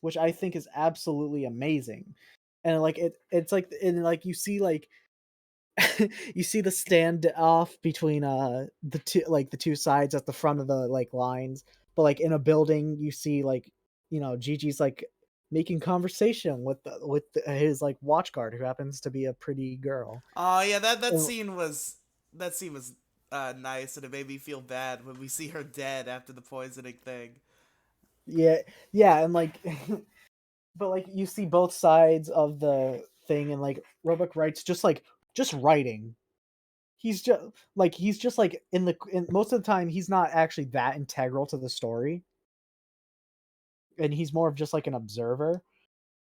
which I think is absolutely amazing. And like it's like and like you see like you see the standoff between the two sides at the front of the like lines, but like in a building you see like Gigi's like making conversation with his like watch guard who happens to be a pretty girl. Oh yeah, that And, scene was nice, and it made me feel bad when we see her dead after the poisoning thing. yeah, yeah, and like but like you see both sides of the thing and like Roebuck writes just writing. He's just like in most of the time he's not actually that integral to the story and he's more of just like an observer.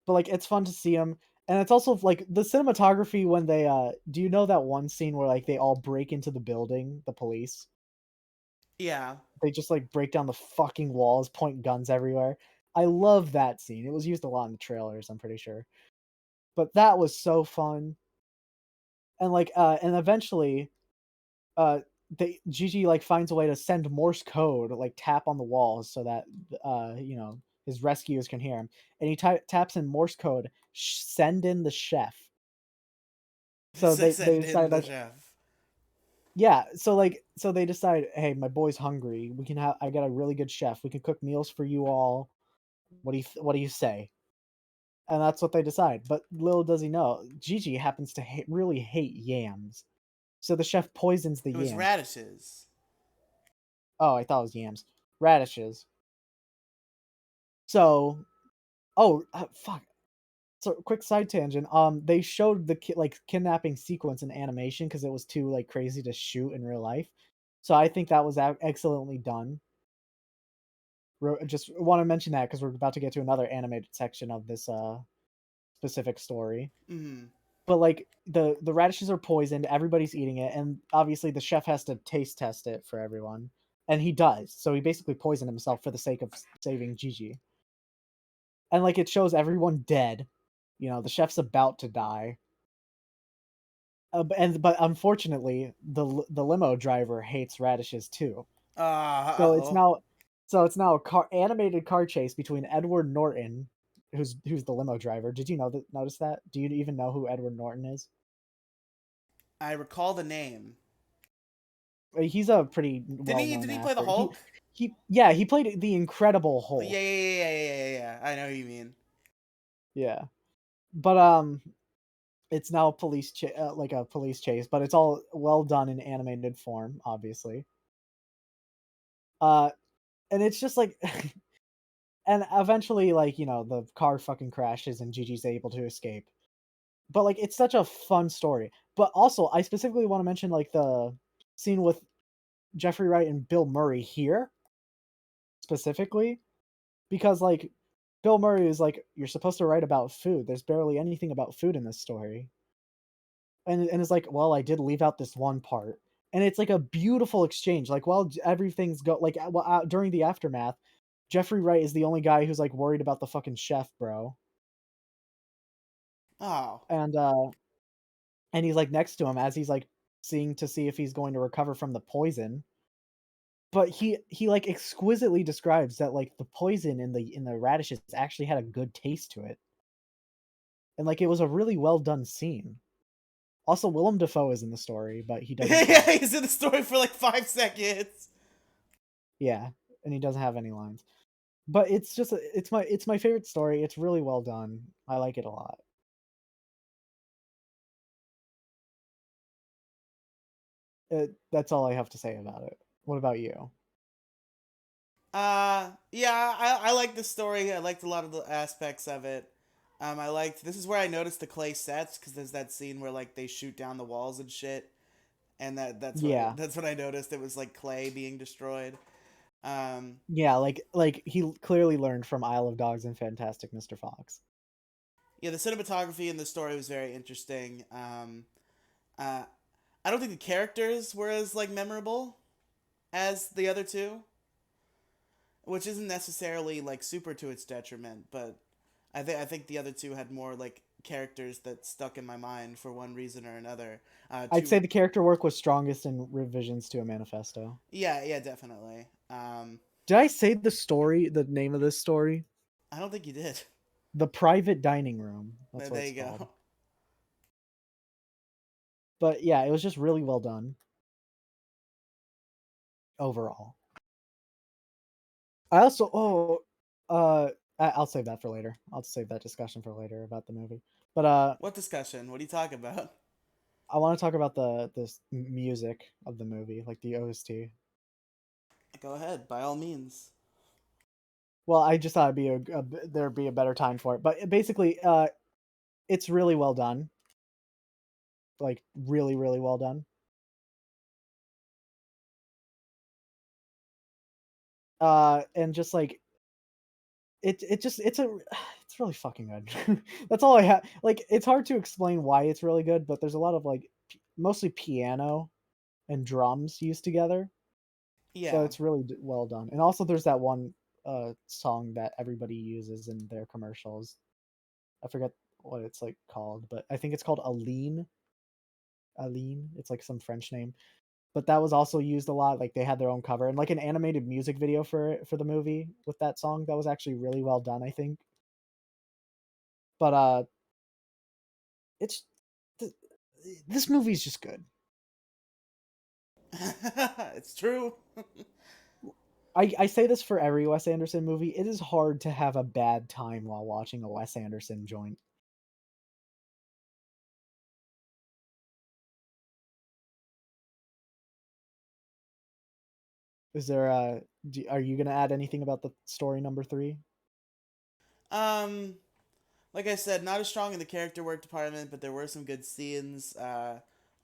But like it's fun to see him, and it's also like the cinematography when they do you know that one scene where like they all break into the building, the police? Yeah. They just like break down the fucking walls, point guns everywhere. I love that scene. It was used a lot in the trailers, I'm pretty sure. But that was so fun. And like and eventually Gigi like finds a way to send Morse code, like tap on the walls so that his rescuers can hear him. And he taps in Morse code, send in the chef. So they Send in decide the like chef. yeah, so they decide, hey, my boy's hungry. I got a really good chef. We can cook meals for you all. What do you say? And that's what they decide. But little does he know, Gigi happens to really hate yams. So the chef poisons the It was yams. radishes. Oh, I thought it was yams. Radishes. So, oh, fuck. So, quick side tangent. They showed the kidnapping sequence in animation because it was too like crazy to shoot in real life. So I think that was excellently done. Just want to mention that because we're about to get to another animated section of this specific story. Mm-hmm. But like the radishes are poisoned, everybody's eating it, and obviously the chef has to taste test it for everyone, and he does. So he basically poisoned himself for the sake of saving Gigi. And like it shows everyone dead. You know, the chef's about to die. But unfortunately, the limo driver hates radishes too. So it's Uh-oh. now a animated car chase between Edward Norton, who's the limo driver. Did you notice that? Do you even know who Edward Norton is? I recall the name. He's a pretty Didn't well he? known Did he play the actor. Hulk? He played the Incredible Yeah, Hulk. yeah. I know who you mean. Yeah, but it's now like a police chase, but it's all well done in animated form, obviously. Uh, and it's just like, and eventually, like the car fucking crashes and Gigi's able to escape. But like, it's such a fun story. But also, I specifically want to mention like the scene with Jeffrey Wright and Bill Murray here specifically because like Bill Murray is like, you're supposed to write about food. There's barely anything about food in this story. And it's like, well, I did leave out this one part. And it's like a beautiful exchange. Like while everything's during the aftermath, Jeffrey Wright is the only guy who's like worried about the fucking chef, bro. Oh. And he's like next to him as he's like seeing to see if he's going to recover from the poison. But he like exquisitely describes that like the poison in the radishes actually had a good taste to it. And like it was a really well done scene. Also, Willem Dafoe is in the story, but he doesn't Yeah, talk. he's in the story for like 5 seconds. Yeah, and he doesn't have any lines. But it's just it's my favorite story. It's really well done. I like it a lot. That's all I have to say about it. What about you? Yeah, I like the story. I liked a lot of the aspects of it. I liked, this is where I noticed the clay sets because there's that scene where like they shoot down the walls and shit, and Yeah, that's what I noticed. It was like clay being destroyed. Um, yeah, like he clearly learned from Isle of Dogs and Fantastic Mr. Fox. yeah, the cinematography in the story was very interesting. Uh, I don't think the characters were as like memorable as the other two, which isn't necessarily like super to its detriment, but I think the other two had more like characters that stuck in my mind for one reason or another. I'd say Two, the character work was strongest in Revisions to a Manifesto. yeah, definitely. Did I say the name of this story? I don't think you did. The Private Dining Room. That's what There it's you called. go. But yeah, it was just really well done overall. I also I'll save that for later. I'll save that discussion for later about the movie. But What discussion? What are you talking about? I want to talk about the music of the movie, like the OST. Go ahead, by all means. Well, I just thought there'd be a better time for it. But basically, it's really well done. Like really, really well done. And just like it just it's really fucking good. That's all I have. Like it's hard to explain why it's really good, but there's a lot of like mostly piano and drums used together. So Yeah. it's really well done. And also there's that one song that everybody uses in their commercials. I forget what it's like called, but I think it's called Aline. Aline. It's like some French name. But that was also used a lot. Like they had their own cover and like an animated music video for the movie with that song. That was actually really well done, I think. But it's th- this movie's just good. It's true. I say this for every Wes Anderson movie. It is hard to have a bad time while watching a Wes Anderson joint. Is there a? Are you gonna add anything about the story number 3? Um, like I said, not as strong in the character work department, but there were some good scenes.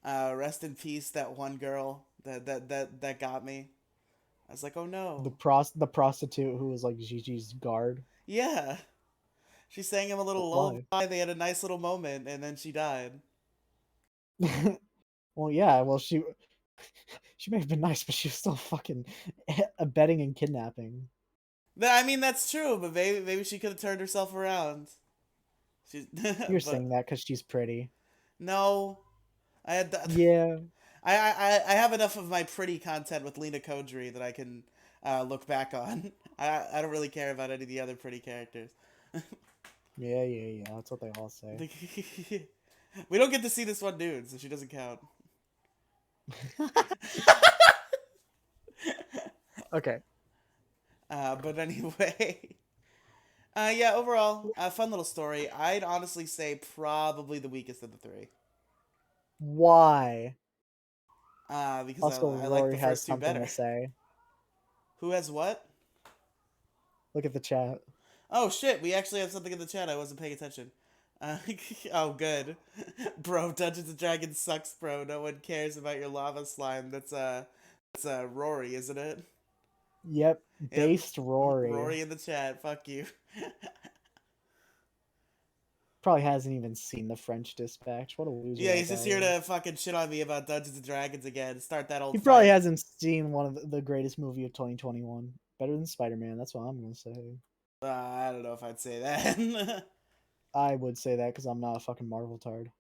Rest in peace, that one girl that got me. I was like, oh no. The prostitute who was like Gigi's guard. Yeah. She sang him a little Why? lullaby. They had a nice little moment, and then she died. Well, yeah. Well, she may have been nice, but she was still fucking abetting and kidnapping. I mean, that's true, but maybe she could have turned herself around. She, You're but saying that because she's pretty. no, I had Yeah. I have enough of my pretty content with Lena Kodri that I can look back on. I don't really care about any of the other pretty characters. Yeah. That's what they all say. We don't get to see this one dude, so she doesn't count. Okay. But anyway, yeah. Overall, fun little story. I'd honestly say probably the weakest of the three. Why? Because Also, I like the Rory has first two something to better. say. Who has what? Look at the chat. Oh shit, we actually have something in the chat. I wasn't paying attention. Uh, oh, good. Bro, Dungeons and Dragons sucks, bro. No one cares about your lava slime. That's Rory, isn't it? Yep, Yep. based Rory. Rory in the chat. Fuck you. Probably hasn't even seen the French Dispatch. What a loser Yeah, that he's just guy here is. to fucking shit on me about Dungeons and Dragons again. Start that He old probably fight. hasn't seen one of the greatest movie of 2021. Better than Spider-Man. That's what I'm gonna say. I don't know if I'd say that. I would say that because I'm not a fucking Marvel tard.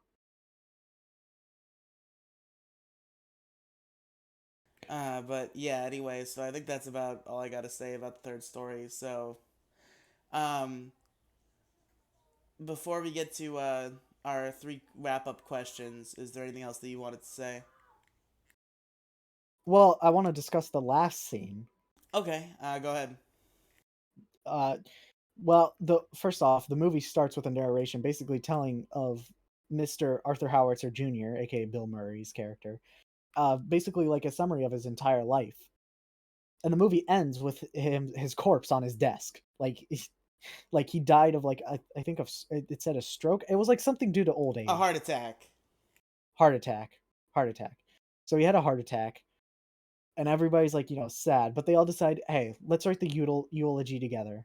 But yeah, anyway, so I think that's about all I got to say about the third story. So, um, before we get to our three wrap up questions, is there anything else that you wanted to say? Well, I want to discuss the last scene. Okay, go ahead. Uh, well, the first off, the movie starts with a narration basically telling of Mr. Arthur Howitzer Jr., aka Bill Murray's character, basically like a summary of his entire life. And the movie ends with his corpse on his desk, like he died of like I think of it said a stroke. It was like something due to old A age, heart attack. heart attack, heart attack. So he had a heart attack, and everybody's like sad, but they all decide, hey, let's write the eulogy together.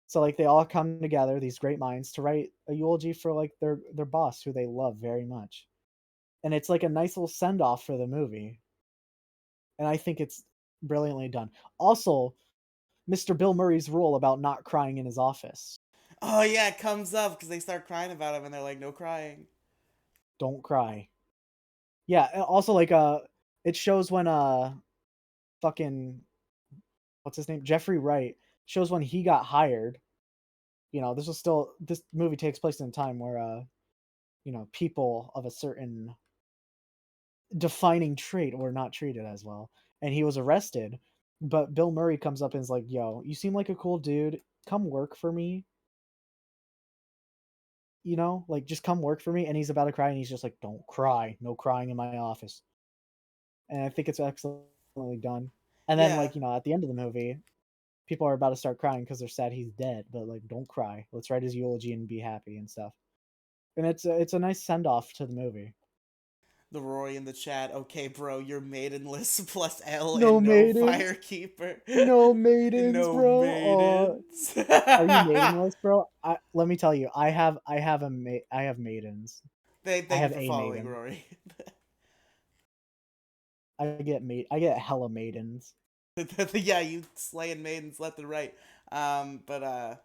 So like they all come together, these great minds, to write a eulogy for like their boss who they love very much, and it's like a nice little send off for the movie, and I think it's brilliantly done. Also, Mr. Bill Murray's rule about not crying in his office. Oh yeah, it comes up because they start crying about him, and they're like, "No crying." Don't cry. Yeah, also like it shows when fucking what's his name? Jeffrey Wright shows when he got hired. This movie takes place in a time where people of a certain defining trait were not treated as well. And he was arrested. But Bill Murray comes up and is like, yo, you seem like a cool dude. Come work for me. Like just come work for me. And he's about to cry and he's just like, don't cry. No crying in my office. And I think it's excellently done. And then Yeah, like, at the end of the movie, people are about to start crying because they're sad he's dead, but like don't cry. Let's write his eulogy and be happy and stuff. And it's a nice send off to the movie. the Rory in the chat. Okay, bro, you're maidenless plus L No and no maidens. firekeeper. No maidens, No bro. maidens. Are you maidenless, bro? Let me tell you, I have maidens. I Thank you have for a following, maiden. Rory. I get hella maidens. Yeah, you slaying maidens left and right. But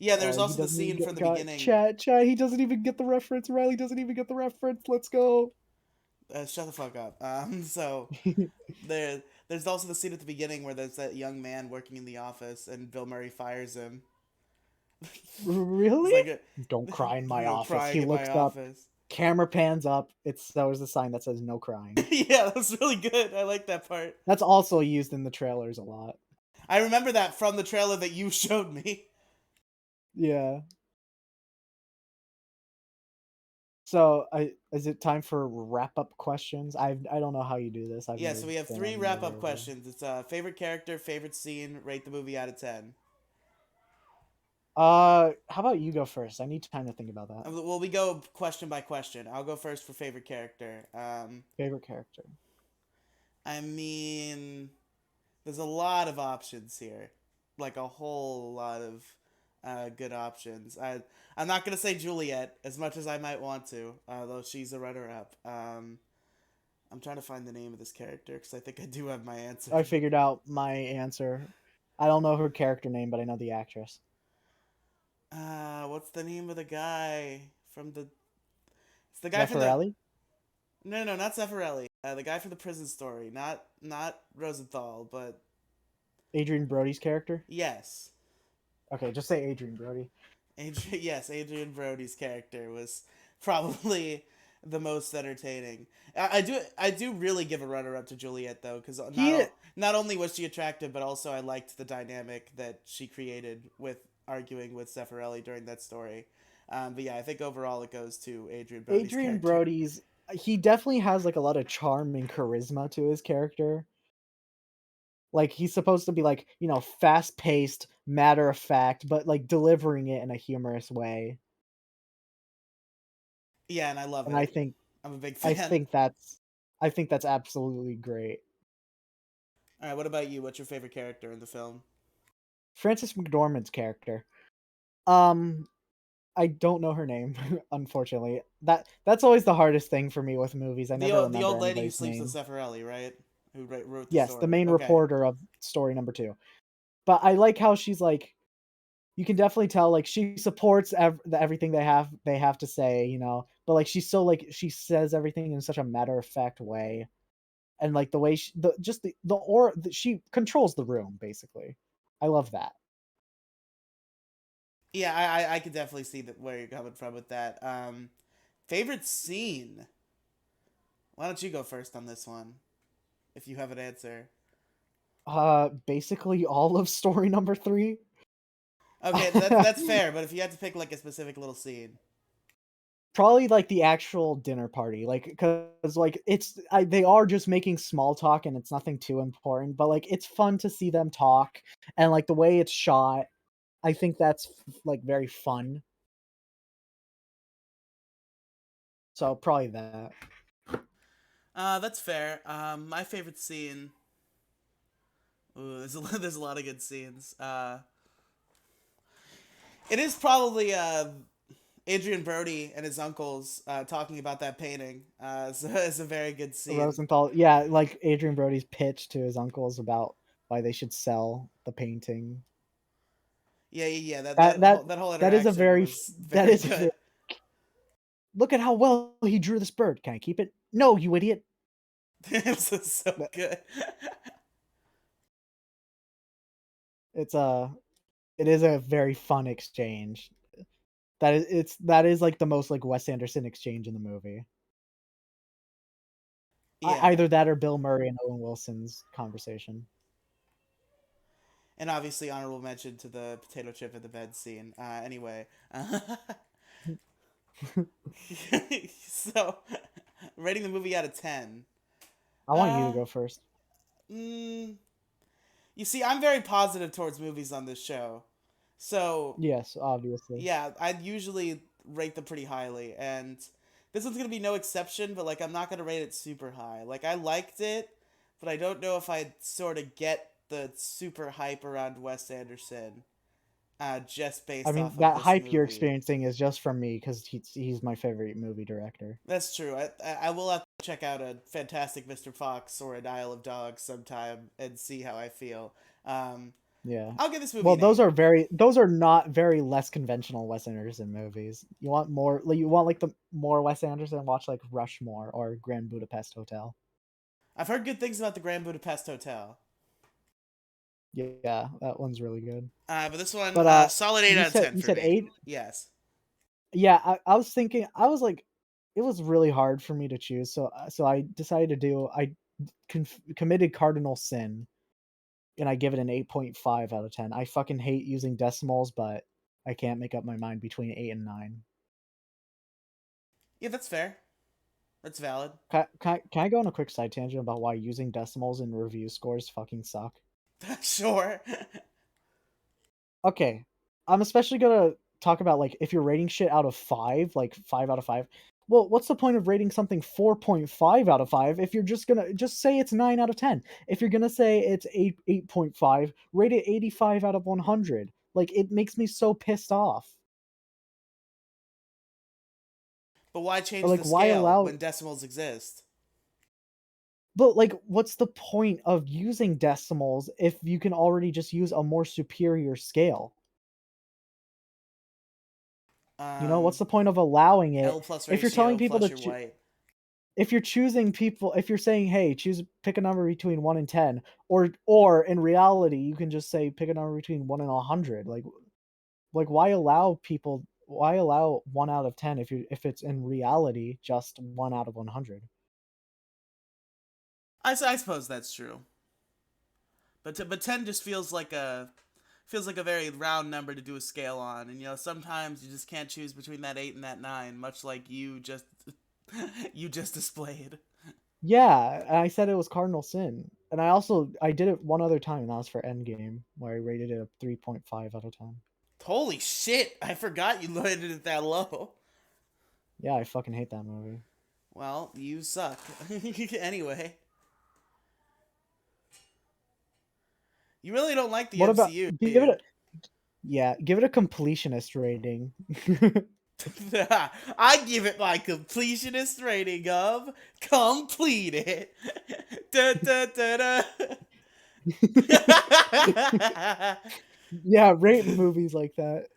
yeah, Oh, there's he also the doesn't even scene get from the chat. beginning. Chat. He doesn't even get the reference. Riley doesn't even get the reference. Let's go. Shut the fuck up. So there's also the scene at the beginning where there's that young man working in the office and Bill Murray fires him. It's Really? like Don't cry in my no office. crying He in my looks up. office. Camera pans up. That was the sign that says no crying. Yeah, that was really good. I like that part. That's also used in the trailers a lot. I remember that from the trailer that you showed me. Yeah. So, is it time for wrap-up questions? I don't know how you do this. I've Yeah, never so we have been 3 on any wrap of up those. questions. It's favorite character, favorite scene, rate the movie out of 10. How about you go first? I need time to think about that. Well, we go question by question. I'll go first for favorite character. Favorite character. I mean, there's a lot of options here, like a whole lot of good options. I'm not gonna say Juliet as much as I might want to, though she's a runner up. I'm trying to find the name of this character because I think I do have my answer. I figured out my answer. I don't know her character name, but I know the actress. What's the name of the guy from the? It's the guy from the. Zeffirelli? No, not Zeffirelli. The guy from the Prison Story. Not Rosenthal, but Adrian Brody's character? yes. Okay, just say Adrian Brody. Adrian Brody's character was probably the most entertaining. I do really give a runner up to Juliet though, because He not only was she attractive, but also I liked the dynamic that she created with arguing with Zeffirelli during that story. But yeah, I think overall it goes to Adrian Brody's Adrian character. Brody's he definitely has like a lot of charm and charisma to his character. Like he's supposed to be like, fast paced, matter of fact, but like delivering it in a humorous way. Yeah, and I love And it. I'm a big I fan. think that's I think that's absolutely great. All right, what about you? What's your favorite character in the film? Frances McDormand's character. Um I don't know her name, unfortunately. That's always the hardest thing for me with movies. I never The remember old lady who anybody's sleeps with name. Zeffirelli, right? Who wrote the Yes, the story. main Okay. reporter of story number 2. But I like how she's like you can definitely tell like she supports everything they have to say, but like she's so like she says everything in such a matter of fact way, and like the way she controls the room basically. I love that. Yeah, I could definitely see that where you're coming from with that. Favorite scene? Why don't you go first on this one, if you have an answer? Basically all of story number 3. Okay, that's fair. But if you had to pick like a specific little scene, Probably like the actual dinner party, like because like they are just making small talk and it's nothing too important, but like it's fun to see them talk, and like the way it's shot, I think that's like very fun. So probably that. that's fair. My favorite scene. Ooh, there's a lot of good scenes. It is probably Adrian Brody and his uncles talking about that painting. So it's a very good scene. Rosenthal, yeah, like Adrian Brody's pitch to his uncles about why they should sell the painting. Yeah. That that That whole that is a interaction was that very is a very, good. look at how well he drew this bird. Can I keep it? No, you idiot. It was so That- good. It's a it is a very fun exchange. That is like the most like Wes Anderson exchange in the movie. Yeah, Either that or Bill Murray and Owen Wilson's conversation. and obviously honorable mention to the potato chip in the bed scene. Anyway, so rating the movie out of 10. I want you to Uh, go first. mm, you see, I'm very positive towards movies on this show, so Yes, obviously. yeah, I'd usually rate them pretty highly, and this one's gonna be no exception. But like, I'm not gonna rate it super high. Like, I liked it, but I don't know if I'd sort of get the super hype around Wes Anderson, just I based mean, off of that this hype you're movie. experiencing is just from me because he's my favorite movie director. That's true. I will have to check out a Fantastic Mr. Fox or an Isle of Dogs sometime and see how I feel. Um, Yeah. I'll give this movie Well, an 8. those are not very less conventional Wes Anderson movies. You want more, like you want like the more Wes Anderson, watch like Rushmore or Grand Budapest Hotel. I've heard good things about the Grand Budapest Hotel. Yeah, that one's really good. But this one, But solid 8 you out of said 10 you for said me. 8? Yes. Yeah, I was thinking I was like it was really hard for me to choose, so I decided to do I committed cardinal sin and I give it an 8.5 out of 10. I fucking hate using decimals, but I can't make up my mind between 8 and 9. Yeah, that's fair. That's valid. Can I go on a quick side tangent about why using decimals in review scores fucking suck? Sure. Okay, I'm especially gonna talk about, like, if you're rating shit out of 5, like 5 out of 5. Well, what's the point of rating something 4.5 out of 5 if you're just gonna just say it's 9 out of 10? If you're gonna say it's 8.5, rate it 85 out of 100. Like, it makes me so pissed off. But why Or, change like, the why scale allow? when decimals exist? But, like, what's the point of using decimals if you can already just use a more superior scale? You know, what's the point of allowing it L plus if you're telling ratio people plus to your white. if you're choosing people, if you're saying, "Hey, pick a number between 1 and 10," or in reality, you can just say pick a number between 1 and 100. Like why allow 1 out of 10 if it's in reality just 1 out of 100? I suppose that's true. But 10 just feels like a very round number to do a scale on, and sometimes you just can't choose between that 8 and that 9, much like you just you just displayed. Yeah, and I said it was cardinal sin. And I did it one other time, and that was for Endgame, where I rated it a 3.5 out of 10. Holy shit! I forgot you loaded it that low. Yeah, I fucking hate that movie. Well, you suck. Anyway, you really don't like the What about MCU, do give it you? a yeah, give it a completionist rating. I give it my completionist rating of completed. Da, da, da, da. Yeah, rate movies like that.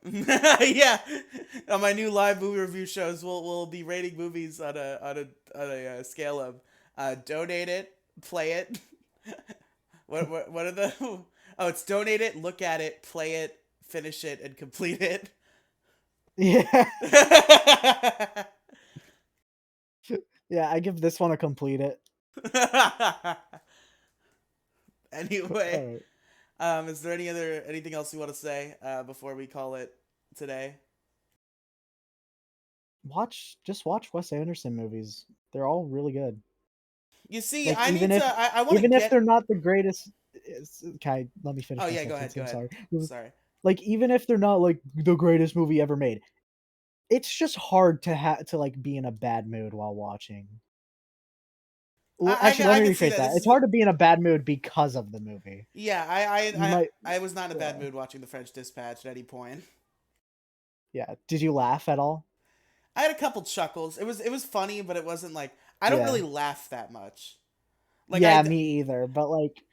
Yeah, on my new live movie review shows, we'll be rating movies on a scale of donate it, play it. What are the? Oh, it's donate it, look at it, play it, finish it, and complete it. Yeah. Yeah, I give this one a complete it. Anyway, Alright. is there anything else you want to say before we call it today? Just watch Wes Anderson movies. They're all really good. You see, Like, I need to. I want to even if get. they're not the greatest, okay, let me Oh finish my yeah, go sentence. ahead. Go I'm ahead. sorry. Sorry. Like, even if they're not like the greatest movie ever made, it's just hard to like be in a bad mood while watching. Well, actually, let I me can see rephrase that. that. This It's is the. hard to be in a bad mood because of the movie. Yeah, You might, I was not in a bad yeah, mood watching The French Dispatch at any point. yeah. Did you laugh at all? I had a couple chuckles. It was funny, but it wasn't like I don't Yeah, really laugh that much. Like yeah, me either. But like,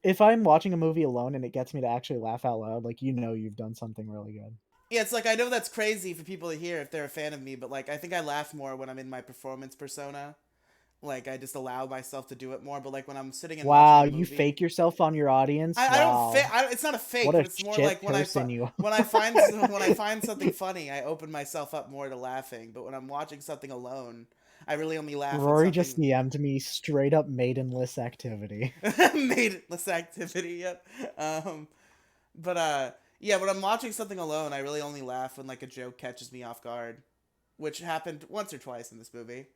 if I'm watching a movie alone and it gets me to actually laugh out loud, like, you've done something really good. yeah, it's like I know that's crazy for people to hear if they're a fan of me, but like I think I laugh more when I'm in my performance persona. Like I just allow myself to do it more. But like when I'm sitting and watching Wow, a you movie, fake yourself on your audience? I don't Wow. fake. It's not a What fake, a but it's more shit like person you when I are. find when I find something funny, I open myself up more to laughing. But when I'm watching something alone, I really only laugh when Rory just something DM'd me straight up maidenless activity. made less activity. Yep. But yeah, when I'm watching something alone, I really only laugh when like a joke catches me off guard, which happened once or twice in this movie.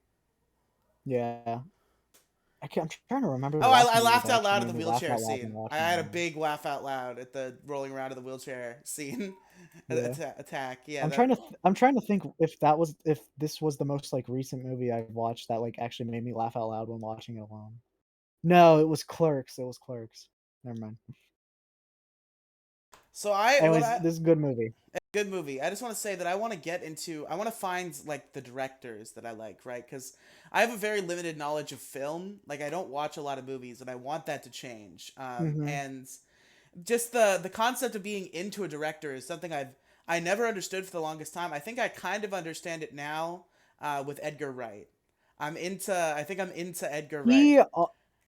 Yeah. I'm trying to remember the Oh, last I movie laughed that out actually loud at made the me laugh wheelchair out loud when scene. I watching a had a movie. big laugh out loud at the rolling around of the wheelchair scene. Yeah. Attack. Yeah, I'm that. trying to I'm trying to think if this was the most like recent movie I've watched that like actually made me laugh out loud when watching it alone. No, it was Clerks. It was Clerks. Never mind. So Anyways, this is a good movie. good movie. I just want to say that I want to get into. I want to find like the directors that I like, right? Because I have a very limited knowledge of film. Like I don't watch a lot of movies, and I want that to change. Hmm. And just the concept of being into a director is something I never understood for the longest time. I think I kind of understand it now with Edgar Wright. I think I'm into Edgar Wright. He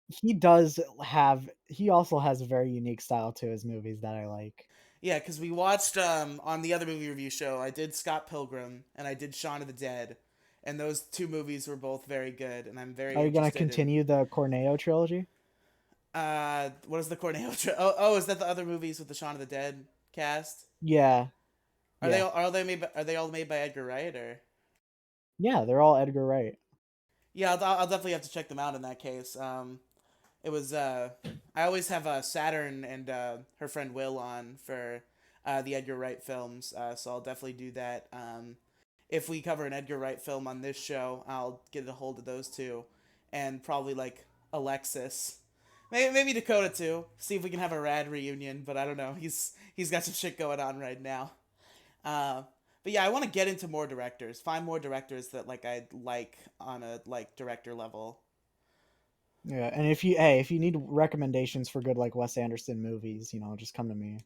he does have he also has a very unique style to his movies that I like. Yeah, because we watched on the other movie review show. I did Scott Pilgrim and I did Shaun of the Dead, and those two movies were both very good. And I'm very Are you gonna interested in. continue the Corneo trilogy? What is the Corneo? Oh, is that the other movies with the Shaun of the Dead cast? Yeah, Are they yeah, all, are they made by, are they all made by Edgar Wright or? yeah. They're all Edgar Wright. Yeah, I'll definitely have to check them out in that case. It was I always have Saturn and her friend Will on for the Edgar Wright films, so I'll definitely do that. If we cover an Edgar Wright film on this show, I'll get a hold of those two, and probably like Alexis, maybe Dakota too. See if we can have a rad reunion. But I don't know. He's got some shit going on right now. Uh, but yeah, I want to get into more directors. Find more directors that like I like on a like director level. Yeah, and if you need recommendations for good like Wes Anderson movies, just come to me.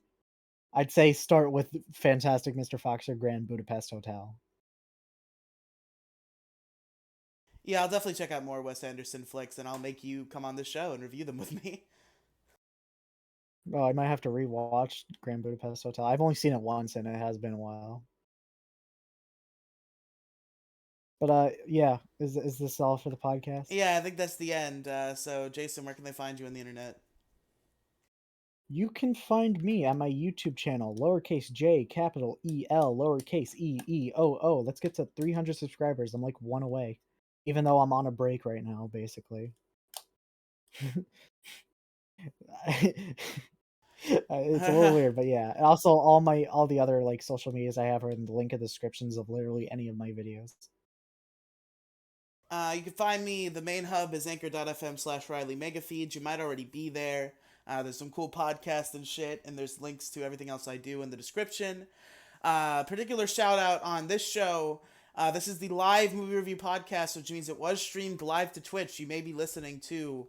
I'd say start with Fantastic Mr. Fox or Grand Budapest Hotel. Yeah, I'll definitely check out more Wes Anderson flicks, and I'll make you come on the show and review them with me. Oh, I might have to rewatch Grand Budapest Hotel. I've only seen it once, and it has been a while. But yeah, is this all for the podcast? Yeah, I think that's the end. So, Jason, where can they find you on the internet? You can find me on my YouTube channel, lowercase j, capital EL, lowercase EEOO. Let's get to 300 subscribers. I'm like one away, even though I'm on a break right now, basically. It's a little weird, but yeah. And also, all the other like social medias I have are in the link in the descriptions of literally any of my videos. You can find me. The main hub is anchor.fm/Riely Megafeeds. You might already be there. There's some cool podcasts and shit, and there's links to everything else I do in the description. Particular shout out on this show. This is the live movie review podcast, which means it was streamed live to Twitch. You may be listening to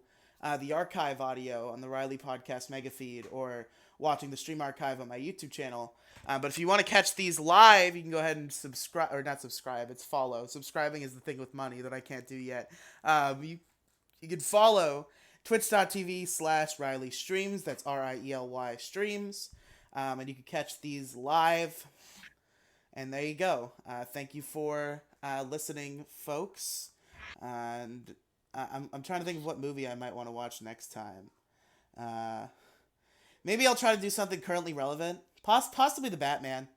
the archive audio on the Riely Podcast mega feed or watching the stream archive on my YouTube channel. But if you want to catch these live, you can go ahead and subscribe, or not subscribe, it's follow. Subscribing is the thing with money that I can't do yet. You can follow twitch.tv/Riely Streams. That's Riely Streams. And you can catch these live. And there you go. Thank you for listening, folks. And I'm trying to think of what movie I might want to watch next time. Uh, Maybe I'll try to do something currently relevant. Possibly the Batman.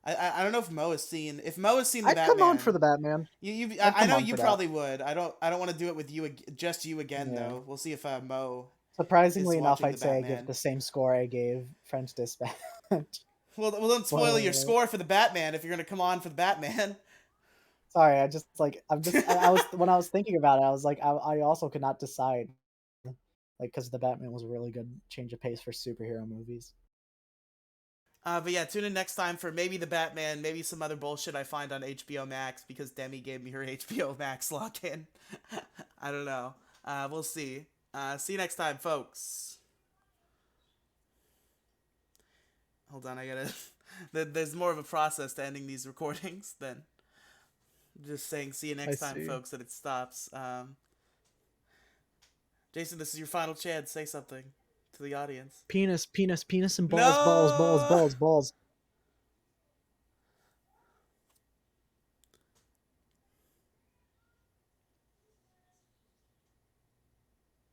I don't know if Mo has seen the I'd come on for Batman. the Batman. I'd I come know on you for that. probably would. I don't want to do it with you just you again Yeah. though. We'll see if Mo is Surprisingly enough, watching the I'd say I give Batman. the same score I gave French Dispatch. Well, don't spoil Spoiler your alert. score for the Batman if you're gonna come on for the Batman. Sorry, I just like I was when I was thinking about it, I was like I also could not decide, like because the Batman was a really good change of pace for superhero movies. But yeah, tune in next time for maybe the Batman, maybe some other bullshit I find on HBO Max because Demi gave me her HBO Max login. I don't know. We'll see. See you next time, folks. Hold on, I gotta. There's more of a process to ending these recordings than just saying "see you I next time, see. folks" and it stops. Jason, this is your final chance. Say something to the audience. Penis, penis, penis, and balls, balls, balls, No. balls, balls.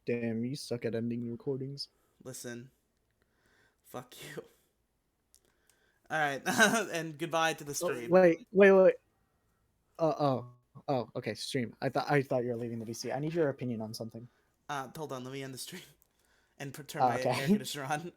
Damn, you suck at ending recordings. Listen. Fuck you. All right, and goodbye to the Oh, stream. wait. Okay. Stream. I thought you were leaving the VC. I need your opinion on something. Hold on, let me end the stream and turn my air Okay. conditioner on.